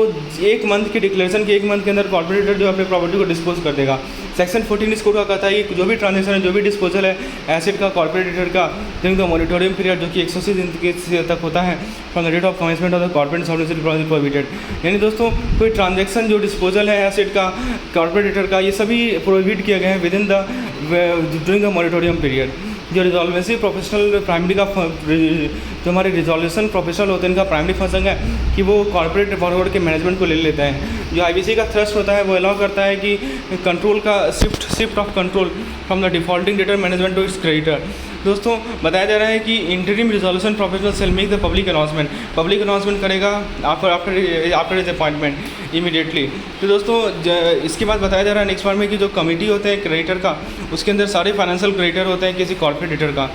1 मंथ के डिक्लेरेशन के 1 मंथ के अंदर कॉर्पोरेट डेटर जो अपने प्रॉपर्टी को डिस्पोज कर देगा। सेक्शन 14 इस कोड का कहता है कि जो भी ट्रांजेक्शन है, जो भी डिस्पोजल है एसेट का कॉर्पोरेट डेटर का ड्यूरिंग द मॉरिटोरियम पीरियड, जो कि 180 दिन के तक होता है from the date of commencement of the corporate insolvency prohibited. यानी दोस्तों कोई ट्रांजेक्शन जो डिस्पोजल है एसेट का कॉर्पोरेट डेटर का, ये सभी प्रोहिबिट किए गए हैं with in the during the moratorium period. जो रिजॉल्वेंसी प्रोफेशनल प्राइमरी का जो हमारे रिजोल्यूशन प्रोफेशनल होते हैं इनका प्राइमरी फंक्शन है कि वो कॉर्पोरेट फॉरवर्ड के मैनेजमेंट को ले लेते हैं। जो IBC का थ्रस्ट होता है वो अलाउ करता है कि कंट्रोल का shift of control from the defaulting debtor management to its creditor. दोस्तों बताया जा रहा है कि interim resolution professional shall make the public announcement करेगा आफ्टर इज अपॉइंटमेंट इमीडिएटली। तो दोस्तों इसके बाद बताया जा रहा है नेक्स्ट पार्ट में कि जो कमिटी होते हैं क्रेडिटर का, उसके अंदर सारे फाइनेंशियल क्रेडिटर होते हैं किसी कॉर्पोरेट डेटर का।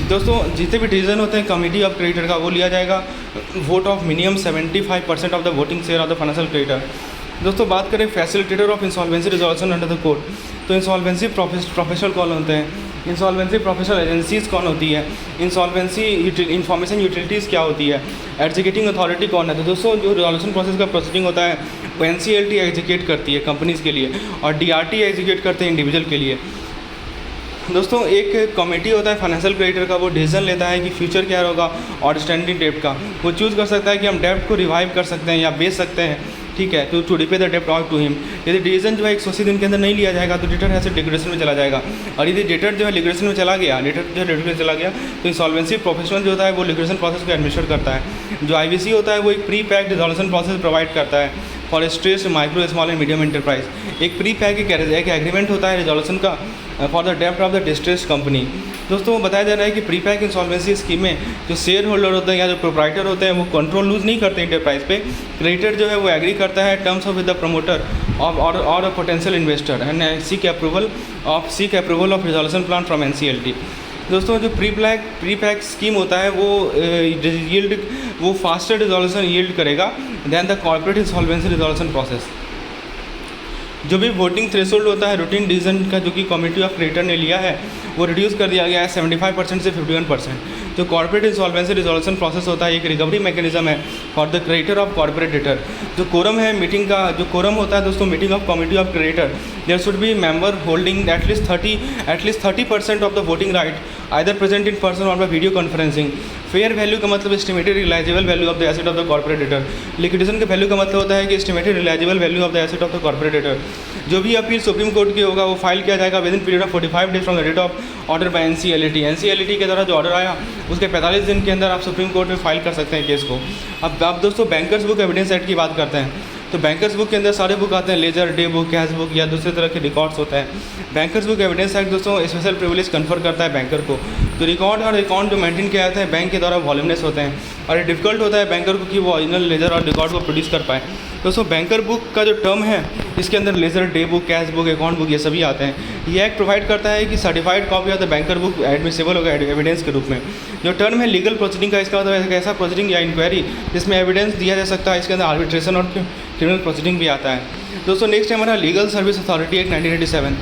दोस्तों जितने भी डिसीजन होते हैं कमिटी ऑफ क्रेडिटर का, वो लिया जाएगा vote of minimum 75% of the voting share of the financial creditor. दोस्तों बात करें facilitator of insolvency resolution under the code, तो इंसॉल्वेंसी प्रोफेशनल कौन होते हैं, इंसॉल्वेंसी प्रोफेशनल एजेंसीज़ कौन होती है, इंसॉल्वेंसी इंफॉर्मेशन यूटिलिटीज़ क्या होती है, एग्जीक्यूटिंग अथॉरिटी कौन है। तो दोस्तों जो रिजोल्यूशन प्रोसेस का प्रोसीडिंग होता है वो NCLT एग्जीक्यूट करती है कंपनीज़ के लिए और DRT एग्जीक्यूट करते हैं इंडिविजुअल के लिए। दोस्तों एक कमेटी होता है फाइनेंशियल क्रेडिटर का, वो डिसीजन लेता है कि फ्यूचर क्या होगा आउटस्टैंडिंग डेब्ट का। वो चूज़ कर सकता है कि हम डेब्ट को रिवाइव कर सकते हैं या बेच सकते हैं, ठीक है, तो टू रिपे द डेब्ट आउट टू हिम। यदि डिसीजन जो है 180 दिन के अंदर नहीं लिया जाएगा तो डेटर ऐसे लिक्विडेशन में चला जाएगा, और यदि डेटर जो है लिक्विडेशन में चला गया तो इंसॉल्वेंसी प्रोफेशनल जो होता है वो लिक्विडेशन प्रोसेस को एडमिनिस्टर करता है। जो IBC होता है वो एक pre packed resolution process provide करता है for stress micro small and medium enterprise. एक प्री पैक एक एग्रीमेंट होता है रिजोल्यूशन का फॉर द डेब्ट ऑफ द डिस्ट्रेस कंपनी। दोस्तों बताया जा रहा है कि प्री पैक इंसॉल्वेंसी स्कीम में जो शेयर होल्डर होते हैं या जो प्रोप्राइटर होते हैं वो कंट्रोल लूज नहीं करते इंटरप्राइज पे। क्रेडिटर जो है वो एग्री करता है terms of with the promoter और a potential investor and seek approval of resolution plan from NCLT। दोस्तों जो प्री पैक स्कीम होता है वो फास्टर रिजोल्यूशन यील्ड करेगा than the corporate insolvency resolution process. जो भी वोटिंग थ्रेशोल्ड होता है रूटीन डिसीजन का जो कि कमेटी ऑफ क्रेडिटर ने लिया है वो रिड्यूस कर दिया गया है 75% से 51%। जो कॉर्पोरेट इंसॉल्वेंसी रिजोल्यूशन प्रोसेस होता है एक रिकवरी मैकेनिज्म है for the creditor of corporate debtor. जो कोरम है मीटिंग का जो कोरम होता है दोस्तों meeting of committee of creditor there should be member holding at least 30% of the voting right either present in person और by video conferencing. Fair value का मतलब estimated realisable value of the asset of the corporate debtor. Liquidation के value का मतलब होता है कि estimated realisable value of the asset of the corporate debtor. जो भी अपील सुप्रीम कोर्ट की होगा वो फाइल किया जाएगा within period of 45 days from the date of order by NCLT के द्वारा जो ऑर्डर आया उसके 45 दिन के अंदर आप सुप्रीम कोर्ट में फाइल कर सकते हैं केस को। अब आप दोस्तों बैंकर्स बुक एविडेंस एक्ट की बात करते हैं तो बैंकर्स बुक के अंदर सारे बुक आते हैं, ledger, day book, cash book या दूसरे तरह के रिकॉर्ड्स होते हैं। बैंकर्स बुक एविडेंस एक्ट दोस्तों स्पेशल प्रिविलेज कन्फर करता है बैंकर को। तो रिकॉर्ड और अकाउंट जो मेंटेन किया जाता है बैंक के द्वारा वॉल्यूमनेस होते हैं और ये डिफिकल्ट होता है बैंकर को कि वो ओरिजिनल लेजर और रिकॉर्ड को प्रोड्यूस कर पाए। दोस्तों बैंकर बुक का जो टर्म है इसके अंदर ledger, day book, cash book, account book ये सभी आते हैं। ये एक्ट प्रोवाइड करता है कि certified copy of the banker book admissible होगा एविडेंस के रूप में। जो टर्म है लीगल प्रोसीडिंग का इसका मतलब ऐसा प्रोसीडिंग या इंक्वायरी जिसमें एविडेंस दिया जा सकता है, इसके अंदर आर्बिट्रेशन और क्रिमिनल प्रोसीडिंग भी आता है। दोस्तों नेक्स्ट है हमारा लीगल सर्विस अथॉरिटी एक्ट 1987।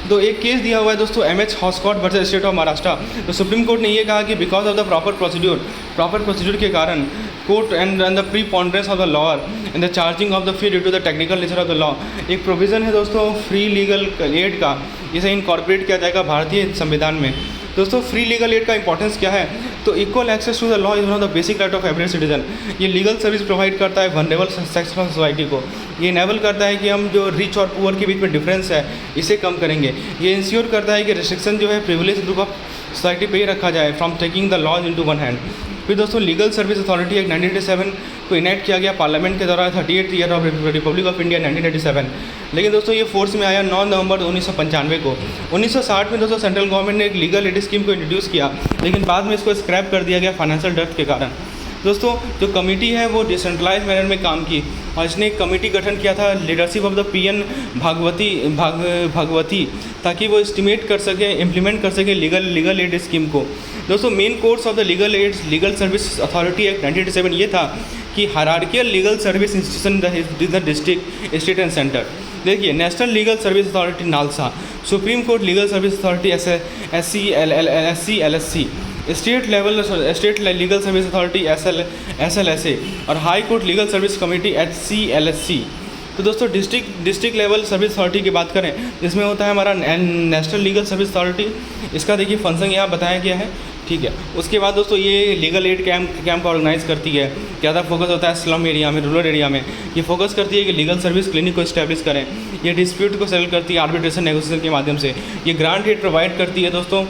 तो एक केस दिया हुआ है दोस्तों MH Hoskot versus state of Maharashtra. तो सुप्रीम कोर्ट ने ये कहा कि because of the proper procedure के कारण court and the preponderance of the lawyer and the charging of the fee due to the technical nature of the law. एक provision है दोस्तों फ्री लीगल एड का, इसे इनकॉर्पोरेट किया जाएगा भारतीय संविधान में। दोस्तों फ्री लीगल एड का इंपॉर्टेंस क्या है? तो equal access to the law is one of the basic right of every citizen. ये लीगल सर्विस प्रोवाइड करता है वनरेबल सेक्शन ऑफ सोसाइटी को। ये इनेबल करता है कि हम जो रिच और पुअर के बीच में डिफरेंस है इसे कम करेंगे। ये इंश्योर करता है कि रिस्ट्रिक्शन जो है प्रिविलेज ग्रुप ऑफ सोसाइटी पे ही रखा जाए from taking the laws into one hand. फिर दोस्तों लीगल सर्विस अथॉरिटी एक्ट 1987 को इनेक्ट किया गया पार्लियामेंट के द्वारा 38th year of Republic of India 1987। लेकिन दोस्तों ये फोर्स में आया 9 नवंबर 1995 को। 1960 में दोस्तों सेंट्रल गवर्नमेंट ने एक लीगल एड स्कीम को इंट्रोड्यूस किया, लेकिन बाद में इसको स्क्रैप कर दिया गया फाइनेंशियल डेप्थ के कारण। दोस्तों जो कमेटी है वो डिसेंट्रलाइज मैनर में काम की और इसने एक कमेटी गठन किया था लीडरशिप ऑफ द PN भागवती ताकि वो एस्टिमेट कर सके, इम्प्लीमेंट कर सके लीगल एड स्कीम को। दोस्तों main course of the legal service authority act 1987 ये था कि hierarchical legal service institution the district, state and centre. देखिए national legal service authority NALSA, Supreme Court legal service authority SC state legal service authority SLSA और High Court legal service committee HCLSC। तो दोस्तों district level service authority की बात करें जिसमें होता है हमारा नेशनल लीगल सर्विस अथॉरिटी। इसका देखिए फंक्शन यहाँ बताया गया है, ठीक है। उसके बाद दोस्तों ये लीगल एड कैंप का ऑर्गेनाइज करती है। ज़्यादा फोकस होता है स्लम एरिया में, रूरल एरिया में। ये फोकस करती है कि लीगल सर्विस क्लिनिक को इस्टेब्लिश करें। ये डिस्प्यूट को सेटल करती है आर्बिट्रेशन नेगोशिएशन के माध्यम से। ये ग्रांट एड प्रोवाइड करती है दोस्तों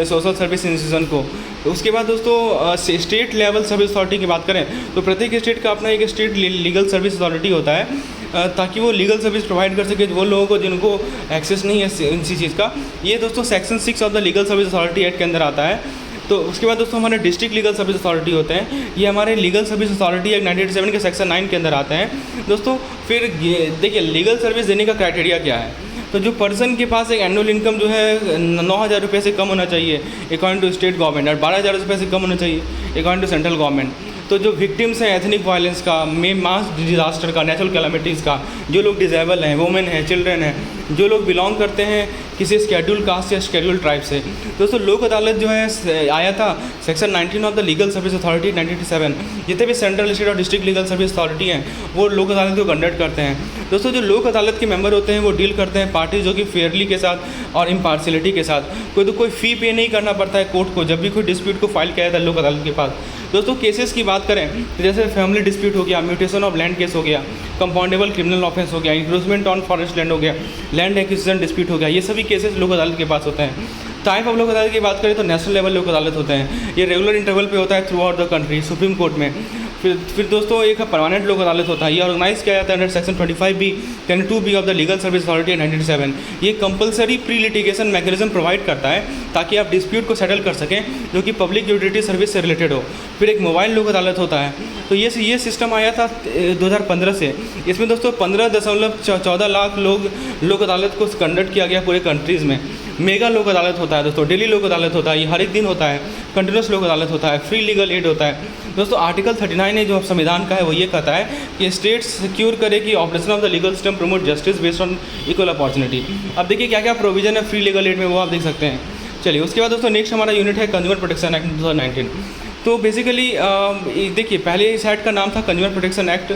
सोशल सर्विस इंस्टीट्यूशन को। उसके बाद दोस्तों स्टेट लेवल सर्विस अथॉरिटी की बात करें तो प्रत्येक स्टेट का अपना एक स्टेट लीगल सर्विस अथॉरिटी होता है ताकि वो लीगल सर्विस प्रोवाइड कर सके वो लोगों को जिनको एक्सेस नहीं है इसी चीज़ का। ये दोस्तों section 6 of the legal service authority act के अंदर आता है। तो उसके बाद दोस्तों हमारे डिस्ट्रिक्ट लीगल सर्विस अथॉरिटी होते हैं, ये हमारे लीगल सर्विस अथॉरिटी एक्ट 1987 के सेक्शन 9 के अंदर आते हैं। दोस्तों फिर देखिए लीगल सर्विस देने का क्राइटेरिया क्या है? तो जो पर्सन के पास एक एनुअल इनकम जो है 9,000 रुपये से कम होना चाहिए अकॉर्डिंग टू स्टेट गवर्नमेंट और 12,000 रुपये से कम होना चाहिए अकॉर्डिंग टू सेंट्रल गवर्नमेंट। तो जो विक्टिम्स हैं एथनिक वायलेंस का, मास डिजास्टर का, नेचुरल कैलामिटीज़ का, जो लोग डिजेबल हैं, वुमेन हैं, चिल्ड्रेन हैं, जो लोग बिलोंग करते हैं किसी शेड्यूल कास्ट या शेड्यूल ट्राइब से। दोस्तों लोक अदालत जो है आया था section 19 of the legal service authority 1987। जितने भी सेंट्रल स्टेट और डिस्ट्रिक्ट लीगल सर्विस अथॉरिटी हैं वो लोक अदालत को कंडक्ट करते हैं। दोस्तों जो लोक अदालत के मेंबर होते हैं वो डील करते हैं पार्टी जो कि फेयरली के साथ और इम्पार्शियलिटी के साथ। कोई फ़ी पे नहीं करना पड़ता है कोर्ट को जब भी कोई डिस्प्यूट को फाइल किया जाता है लोक अदालत के पास। दोस्तों केसेस की बात करें तो जैसे फैमिली डिस्प्यूट हो गया, म्यूटेशन ऑफ लैंड केस हो गया, कंपाउंडेबल क्रिमिनल ऑफेंस हो गया, इंक्रोचमेंट ऑन फॉरेस्ट लैंड हो गया, लैंड एक्विजिशन डिस्प्यूट हो गया, ये सभी केसेस लोक अदालत के पास होते हैं। टाइप ऑफ लोक अदालत की बात करें तो नेशनल लेवल लोक अदालत होते हैं। ये रेगुलर इंटरवल पे होता है through out the country supreme court में। फिर दोस्तों एक परमानेंट लोक अदालत होता है, ये ऑर्गेनाइज किया जाता है under section 25B 10(2)B of the legal service authority 1987। ये compulsory pre litigation mechanism provide करता है ताकि आप डिस्प्यूट को सेटल कर सकें जो कि पब्लिक यूटिलिटी सर्विस से रिलेटेड हो। फिर एक मोबाइल लोक अदालत होता है, तो ये सिस्टम आया था 2015 से। इसमें दोस्तों 15.14 लाख लोक अदालत को कंडक्ट किया गया पूरे कंट्रीज़ में। मेगा लोक अदालत होता है दोस्तों, डेली लोक अदालत होता है, ये हर एक दिन होता है। कंटिन्यूस लोक अदालत होता है, फ्री लीगल एड होता है। दोस्तों आर्टिकल 39 है जो संविधान का है, वो ये कहता है कि स्टेट्स सिक्योर करे कि operation of the legal system promote justice based on equal opportunity. अब देखिए क्या क्या प्रोविजन है फ्री लीगल एड में, वो आप देख सकते हैं। चलिए उसके बाद दोस्तों नेक्स्ट हमारा यूनिट है कंज्यूमर प्रोटेक्शन एक्ट 2019। तो बेसिकली देखिए पहले इस एक्ट का नाम था कंज्यूमर प्रोटेक्शन एक्ट,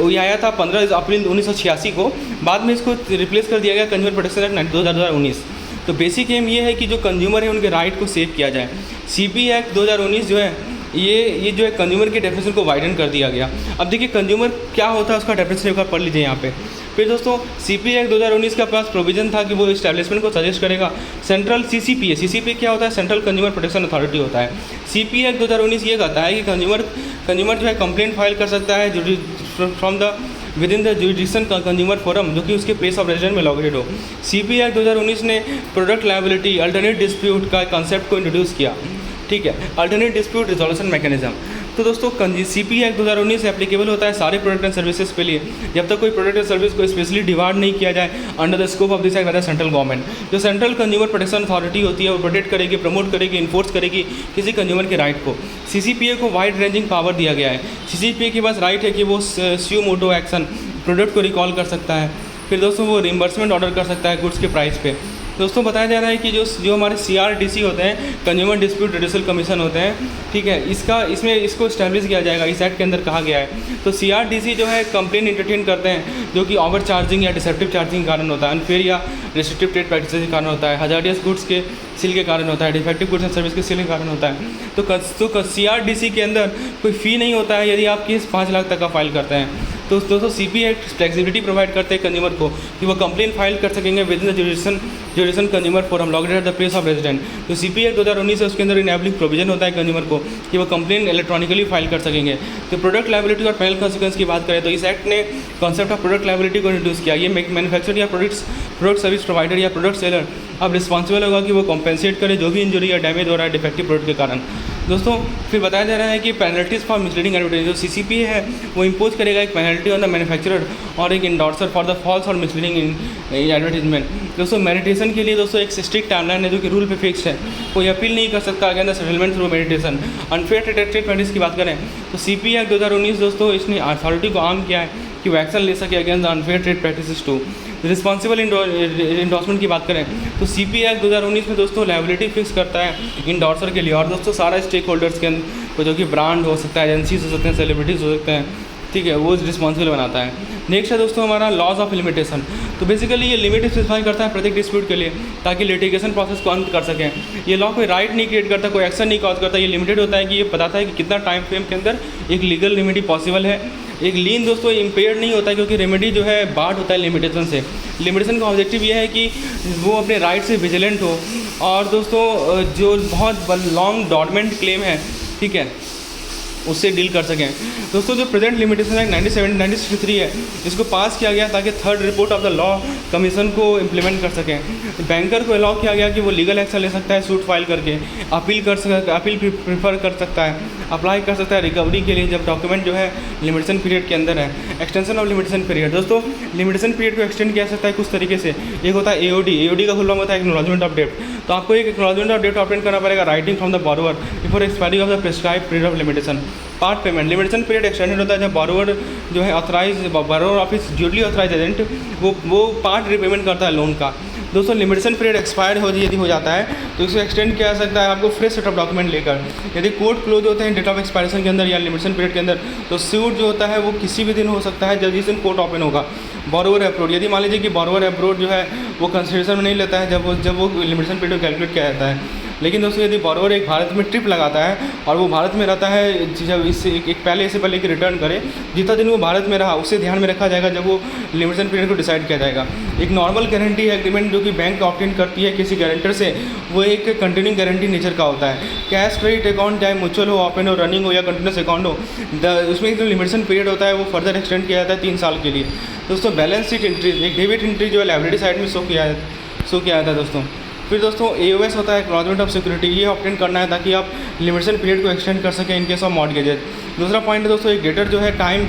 ये आया था 15 अप्रैल 1986 को। बाद में इसको रिप्लेस कर दिया गया कंज्यूमर प्रोटेक्शन एक्ट 2019। तो बेसिक एम ये है कि जो कंज्यूमर है उनके राइट को सेव किया जाए। CP एक्ट 2019 जो है ये जो है कंज्यूमर के डेफिनेशन को वाइडन कर दिया गया। अब देखिए कंज्यूमर क्या होता है उसका डेफिनेशन एक बार पढ़ लीजिए यहाँ पे। फिर दोस्तों CP एक्ट 2019 का पास प्रोविजन था कि वो इस्टेब्लिशमेंट को सजेस्ट करेगा सेंट्रल CCPA क्या होता है, सेंट्रल कंज्यूमर प्रोटेक्शन अथॉरिटी होता है। CP एक्ट 2019 ये कहता है कि कंज्यूमर जो है कंप्लेंट फाइल कर सकता है from the with in the जुडिशन consumer forum जो कि उसके प्लेस ऑफ रेजिडेंस में लोकेटेड हो। CP एक्ट 2019 ने प्रोडक्ट लायबिलिटी अल्टरनेट डिस्प्यूट का कॉन्सेप्ट को इंट्रोड्यूस किया, ठीक है, अल्टरनेट डिस्प्यूट रिजोल्यूशन मैकेनिज्म। तो दोस्तों CP एक्ट 2019 एप्लीकेबल होता है सारे प्रोडक्ट एंड सर्विसेज के लिए जब तक कोई प्रोडक्ट एंड सर्विस को स्पेशली डिवाइड नहीं किया जाए under the scope of this act by the central government. जो सेंट्रल कंज्यूमर प्रोटेक्शन अथॉरिटी होती है वो प्रोटेक्ट करेगी, प्रमोट करेगी, इन्फोर्स करेगी किसी कंज्यूमर के राइट को। CCPA को वाइड रेंजिंग पावर दिया गया है। CCPA के पास राइट है कि वो स्यू मोटो एक्शन प्रोडक्ट को रिकॉल कर सकता है। फिर दोस्तों वो रिम्बर्समेंट ऑर्डर कर सकता है गुड्स के प्राइस पे। दोस्तों बताया जा रहा है कि जो हमारे CRDC होते हैं, कंज्यूमर डिस्प्यूट रिड्यूसल कमीशन होते हैं, ठीक है, इसको इस्टेब्लिश किया जाएगा, इस एक्ट के अंदर कहा गया है। तो CRDC जो है कंप्लेन इंटरटेन करते हैं जो कि ओवर चार्जिंग या डिसेप्टिव चार्जिंग के कारण होता है, अनफेयर या रिस्ट्रिक्टिव ट्रेड प्रैक्टिसेस के कारण होता है, हजार्डियस गुड्स के सील के कारण होता है, डिफेक्टिव गुड्स एंड सर्विस के सील के कारण होता है। तो CRDC के अंदर कोई फ़ी नहीं होता है यदि आप केस 5 लाख तक का फाइल करते हैं। तो दोस्तों CP एक्ट फ्लेक्सिबिलिटी प्रोवाइड करते हैं कंज्यूमर को कि वो कंप्लेन फाइल कर सकेंगे with in the जुडिशन consumer forum located at the place of resident. तो CP एक्ट 2019 है उसके अंदर इनेबलिंग प्रोविजन होता है कंज्यूमर को कि वो कंप्लेन इलेक्ट्रॉनिकली फाइल कर सकेंगे। तो प्रोडक्ट लायबिलिटी और पेनल कॉन्सिक्वेंस की बात करें तो इस एक्ट ने कॉन्सेप्ट ऑफ प्रोडक्ट लायबिलिटी को इंट्रोड्यूस किया। ये मैन्युफैक्चरर या प्रोडक्ट सर्विस प्रोवाइडर या प्रोडक्ट सेलर अब रिस्पॉन्सिबल होगा कि वो कॉम्पेंसेट करे जो भी इंजरी या डैमेज हो रहा है डिफेक्टिव प्रोडक्ट के कारण। दोस्तों फिर बताया जा रहा है कि पेनल्टीज़ फॉर मिसलीडिंग एडवर्टाइजिंग, जो CCPA है वो इम्पोज करेगा एक पेनल्टी ऑन द मैन्युफैक्चरर और एक इंडोर्सर फॉर द फॉल्स और मिसलीडिंग एडवर्टीजमेंट। दोस्तों मेडिटेशन के लिए दोस्तों एक स्ट्रिक्ट टाइमलाइन है जो कि रूल पे फिक्स है, कोई अपील नहीं कर सकता against the settlement through meditation. Unfair trade practice की बात करें तो CP एक्ट 2019 दोस्तों इसने अथॉरिटी को आर्म किया है कि वो एक्शन ले सके against the unfair trade practices to. Responsible endorsement की बात करें तो CP एक्ट 2019 में दोस्तों लायबिलिटी फिक्स करता है इंडोर्सर के लिए और दोस्तों सारा स्टेक होल्डर्स के अंदर जो कि ब्रांड हो सकता है, एजेंसीज हो सकते हैं, सेलिब्रिटीज़ हो सकते हैं, ठीक है, वो रिस्पॉन्सिबल बनाता है। नेक्स्ट है दोस्तों हमारा लॉज ऑफ लिमिटेशन। तो बेसिकली ये लिमिट स्पेसिफाई करता है प्रत्येक डिस्प्यूट के लिए ताकि लिटिगेशन प्रोसेस को अंत कर सकें। ये लॉ कोई राइट नहीं क्रिएट करता, कोई एक्शन नहीं कॉज करता, ये लिमिटेड होता है कि ये बताता है कि कितना टाइम फ्रेम के अंदर एक लीगल रेमेडी पॉसिबल है। एक लीन दोस्तों इम्पेयर्ड नहीं होता क्योंकि रेमेडी जो है बार्ड होता है लिमिटेशन से। लिमिटेशन का ऑब्जेक्टिव ये है कि वो अपने राइट से विजिलेंट हो और दोस्तों जो बहुत लॉन्ग डॉर्मेंट क्लेम है, ठीक है, उससे डील कर सकें। दोस्तों जो प्रेजेंट लिमिटेशन एक्ट 1963 है इसको पास किया गया ताकि third report of the law commission को इम्प्लीमेंट कर सकें। बैंकर को अलाउ किया गया कि वो लीगल एक्शन ले सकता है सूट फाइल करके, अपील प्रीफर कर सकता है, अप्लाई कर सकता है रिकवरी के लिए जब डॉक्यूमेंट जो है लिमिटेशन पीरियड के अंदर है। एक्सटेंशन ऑफ लिमिटेशन पीरियड, दोस्तों लिमिटेशन पीरियड को एक्सटेंड किया सकता है कुछ तरीके से। एक होता है AOD का फुल फॉर्म होता है एक्नॉलेजमेंट ऑफ डेट। तो आपको एक एक्नॉलेजमेंट ऑफ डेट ऑब्टेन करना पड़ेगा writing from the borrower before expiry of the prescribed period of limitation. Part payment, limitation period extended होता है जब बॉरोवर जो है borrower office duly authorise agent वो पार्ट रिपेमेंट करता है लोन का। दोस्तों लिमिटेशन पीरियड एक्सपायर्ड यदि हो जाता है तो इसको एक्सटेंड किया जा सकता है आपको फ्रेश सेट ऑफ डॉक्यूमेंट लेकर। यदि कोर्ट क्लोज होते हैं डेट ऑफ एक्सपायरेशन के अंदर या लिमिटेशन पीरियड के अंदर तो सूट जो होता है वो किसी भी दिन हो सकता है जब जिस दिन कोर्ट ओपन होगा। बॉरोवर अप्रोड, यदि मान लीजिए कि बॉरोवर अप्रोड जो है वो कंसिडरेशन में नहीं लेता है जब वो लिमिटेशन पीरियड कैलकुलेट किया जाता है लेकिन दोस्तों यदि बॉरोवर एक भारत में ट्रिप लगाता है और वो भारत में रहता है, जब इससे इससे पहले कि रिटर्न करे, जितना दिन वो भारत में रहा उसे ध्यान में रखा जाएगा जब वो लिमिटेशन पीरियड को डिसाइड किया जाएगा। एक नॉर्मल गारंटी एग्रीमेंट जो कि बैंक ऑप्टेन करती है किसी गारंटर से, वो एक कंटिन्यूइंग गारंटी नेचर का होता है। कैश क्रेडिट अकाउंट चाहे म्यूचुअल हो, ओपन हो, रनिंग हो या कंटिन्यूस अकाउंट हो, उसमें जो लिमिटेशन पीरियड होता है वो फर्दर एक्सटेंड किया जाता है 3 साल के लिए। दोस्तों बैलेंस शीट एंट्री, एक डेबिट एंट्री जो है लायबिलिटी साइड में शो किया जाता है दोस्तों। फिर दोस्तों AOS होता है एक्नॉलेजमेंट ऑफ सिक्योरिटी, ये ऑप्टेन करना है ताकि आप लिमिटेशन पीरियड को एक्सटेंड कर सकें इन केस ऑफ मॉर्टगेजेज। दूसरा पॉइंट है दोस्तों, एक डेटर जो है टाइम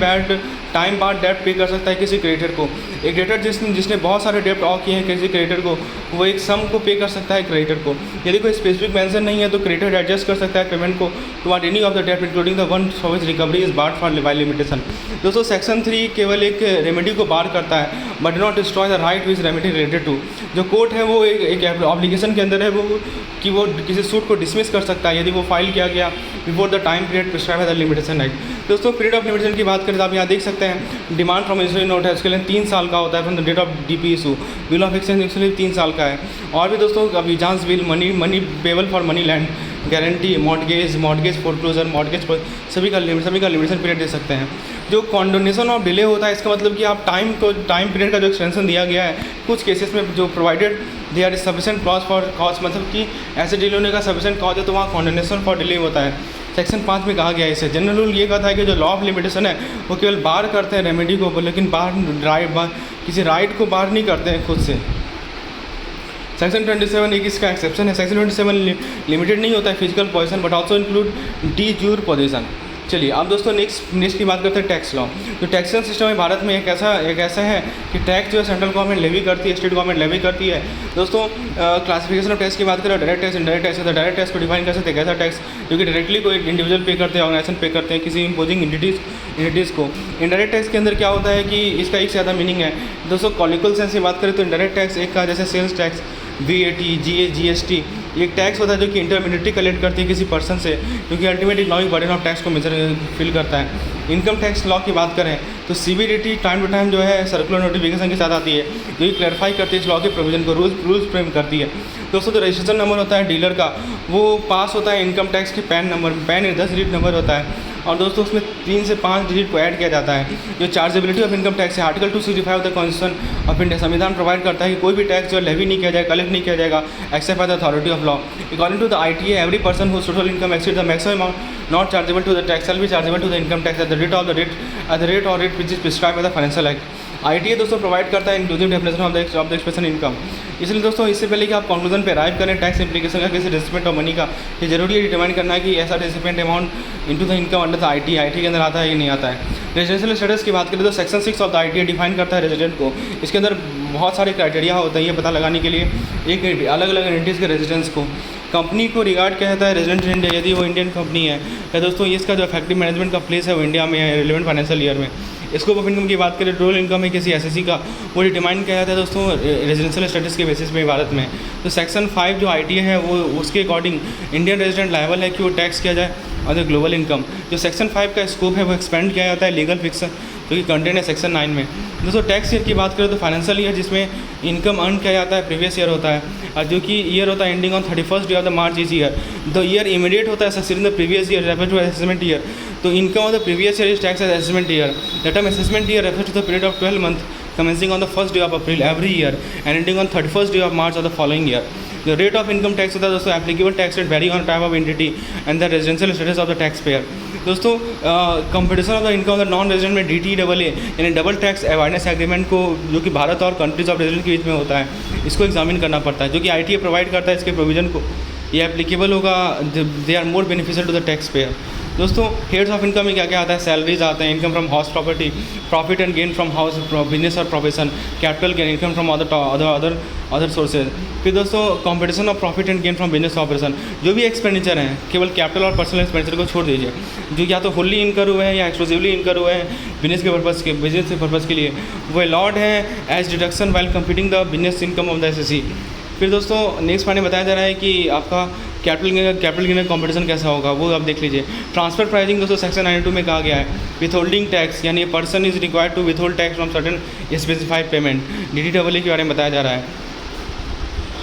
बाद डेट पे कर सकता है किसी क्रेडिटर को। एक डेटर जिसने बहुत सारे डेप्ट ऑफ किए हैं किसी क्रेडिटर को, वो एक सम को पे कर सकता है क्रेडिटर को। यदि कोई स्पेसिफिक मेंशन नहीं है तो क्रेडिटर एडजस्ट कर सकता है पेमेंट को toward any of the debt including the one for which recovery is barred for by limitation. दोस्तों सेक्शन 3 केवल एक रेमेडी को बार करता है but not destroy the right which remedy related to. जो कोर्ट है वो एक ऑब्लिगेशन के अंदर है वो कि वो किसी सूट को डिसमिस कर सकता है यदि वो फाइल किया गया before the time period prescribe by the limitation act. दोस्तों पीरियड ऑफ लिमिटेशन की बात करें तो आप यहाँ देख सकते हैं डिमांड फ्रॉम इशू नोट है, उसके लिए 3 साल का होता है from the date of DP issue. Bill of exchange इसलिए 3 साल का है। और भी दोस्तों अभी एजांस bill, money payable for money lent, guarantee, mortgage foreclosure, mortgage सभी का लिमिटेशन पीरियड दे सकते हैं। जो कॉन्डोनेशन ऑफ डिले होता है इसका मतलब कि आप टाइम पीरियड का जो एक्सटेंशन दिया गया है कुछ केसेस में जो provided there is sufficient cause for cause, मतलब कि ऐसे डिले होने का सफिशिएंट कॉज है तो वहाँ कॉन्डोनेशन फॉर डिले होता है। सेक्शन 5 में कहा गया है इसे। जनरल रूल ये कहता है कि जो लॉ ऑफ लिमिटेशन है वो केवल बार करते हैं रेमेडी को, लेकिन किसी राइट को बार नहीं करते हैं खुद से। सेक्शन 27 एक इसका एक्सेप्शन है। सेक्शन 27 लिमिटेड नहीं होता है physical position but also include de jure position. चलिए अब दोस्तों नेक्स्ट की बात करते हैं टैक्स लॉ। तो टैक्सेशन सिस्टम है भारत में एक ऐसा है कि टैक्स जो है सेंट्रल गवर्नमेंट लेवी करती है, स्टेट गवर्नमेंट लेवी करती है। दोस्तों क्लासिफिकेशन ऑफ टैक्स की बात करें, डायरेक्ट टैक्स, इनडायरेक्ट टैक्स है। तो डायरेक्ट टैक्स को डिफाइन कर सकते हैं, कैसा टैक्स जो कि डायरेक्टली कोई इंडिविजुअल पे करते हैं, ऑर्गेनाइजेशन पे करते हैं किसी इम्पोजिंग एंटिटीज़ को। इनडायरेक्ट टैक्स के अंदर क्या होता है कि इसका एक से ज़्यादा मीनिंग है दोस्तों। कॉलिकल सेंस की बात करें तो इनडायरेक्ट टैक्स एक का जैसे सेल्स टैक्स, VAT, GST एक टैक्स होता है जो कि इंटरमीडिएटरी कलेक्ट करती है किसी पर्सन से, क्योंकि ultimate economic burden of tax को फिल करता है। इनकम टैक्स लॉ की बात करें तो CBDT टाइम टू टाइम जो है सर्कुलर नोटिफिकेशन के साथ आती है जो कि क्लैरिफाई करती है इस लॉ के प्रोविजन को, रूल्स फ्रेम करती है। दोस्तों जो रजिस्ट्रेशन नंबर होता है डीलर का वो पास होता है इनकम टैक्स के pan number, pan 10 digit number होता है और दोस्तों उसमें 3 से 5 डिजिट को ऐड किया जाता है। जो चार्जेबिलिटी ऑफ इनकम टैक्स है article 265 of the constitution of India, संविधान प्रोवाइड करता है कि कोई भी टैक्स जो लेवी नहीं किया जाएगा, कलेक्ट नहीं किया जाएगा except by the authority of law. According to the ITA every person whose total income exceed the maximum amount not chargeable to the tax shall be chargeable to the income tax at the rate और rate which is prescribe by the financial act. ITA दोस्तों provide करता है inclusive definition of the expression income. इसलिए दोस्तों इससे पहले कि आप कंक्लूजन पे अराइव करें टैक्स इंप्लीकेशन का किसी रिसिपेंट ऑफ मनी का, ये जरूरी है डिटरमाइन करना कि ऐसा recipient amount into the income under the ITA के अंदर आता है या नहीं आता है। रेजिडेंशियल स्टेटस की बात करें तो section 6 of the ITA define करता है रेजिडेंट को। इसके अंदर बहुत सारे क्राइटेरिया होते हैं ये पता लगाने के लिए एक अलग अलग एंटिटीज़ के रेजिडेंस को। कंपनी को रिगार्ड किया जाता है रेजिडेंट इन इंडिया यदि वो इंडियन कंपनी है या दोस्तों इसका जो इफेक्टिव मैनेजमेंट का प्लेस है वो इंडिया में है रिलेवेंट फाइनेंशियल ईयर में। स्कोप ऑफ इनकम की बात करें टोटल इनकम है किसी SSC का वो डिटरमाइन किया जाता है दोस्तों रेजिडेंशियल स्टेटस के बेसिस में भारत में। तो सेक्शन 5 जो ITA है वो उसके अकॉर्डिंग इंडियन रेजिडेंट लायबल है कि वो टैक्स किया जाए और द ग्लोबल इनकम। जो सेक्शन 5 का स्कोप है वो एक्सपेंड किया जाता है लीगल फिक्सन जो कि कंटेंट है सेक्शन 9 में। दोस्तों टैक्स ईयर की बात करें तो फाइनेंशियल ईयर जिसमें इनकम अर्न किया जाता है प्रीवियस ईयर होता है और जो कि ईयर होता है ending on 31st day of the March इस ईयर। द ईयर इमीडिएट होता है succeeding the previous year refer to assessment year. तो income of the previous year is tax as assessment year. The term assessment year refer to the period of 12 months commencing on the 1st day of April every year and ending on 31st day of March of the following year. The rate of income tax होता है दोस्तों applicable tax rate vary on type of entity and the residential status of the taxpayer. दोस्तों competition of the income of the non resident में DTAA यानी double tax awareness agreement को जो कि भारत और कंट्रीज ऑफ रेजिडेंट के बीच में होता है इसको एग्जामिन करना पड़ता है जो कि ITA प्रोवाइड करता है इसके प्रोविजन को। ये एप्लीकेबल होगा, they are more beneficial to the taxpayer. दोस्तों हेड्स ऑफ इनकम में क्या क्या आता है, सैलरीज आते हैं, income from house property, profit and gain from house business और profession, capital gain, income from other sources. फिर दोस्तों competition of profit and gain from business operation. जो भी एक्सपेंडिचर हैं केवल कैपिटल और पर्सनल एक्सपेंडिचर को छोड़ दीजिए जो या तो फुल्ली इनकर हुए हैं या एक्सक्लूसिवली इनकर हुए हैं बिजनेस के पर्पज़ के लिए वो अलॉट है as deduction while computing the business income of the SSC। फिर दोस्तों नेक्स्ट पॉइंट में बताया जा रहा है कि आपका कैपिटल गेन कंपटीशन कैसा होगा वो आप देख लीजिए। ट्रांसफर प्राइसिंग दोस्तों सेक्शन 92 में कहा गया है विथहोल्डिंग टैक्स यानी person is required to withhold tax from certain specified payment DTAA के बारे में बताया जा रहा है।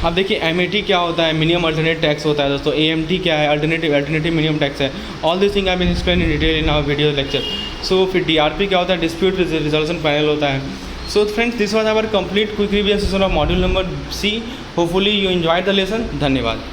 अब देखिए एमएटी क्या होता है, मिनिमम अल्टरनेट टैक्स होता है दोस्तों, एएमटी क्या है, अल्टरनेटिव मिनिमम टैक्स है। All this thing I been explain in detail in our video lecture. So फिर डीआरपी क्या होता है, डिस्प्यूट रिजोल्यूशन पैनल होता है। So friends, this was our complete quick revision session of module number C. Hopefully you enjoyed the lesson. धन्यवाद।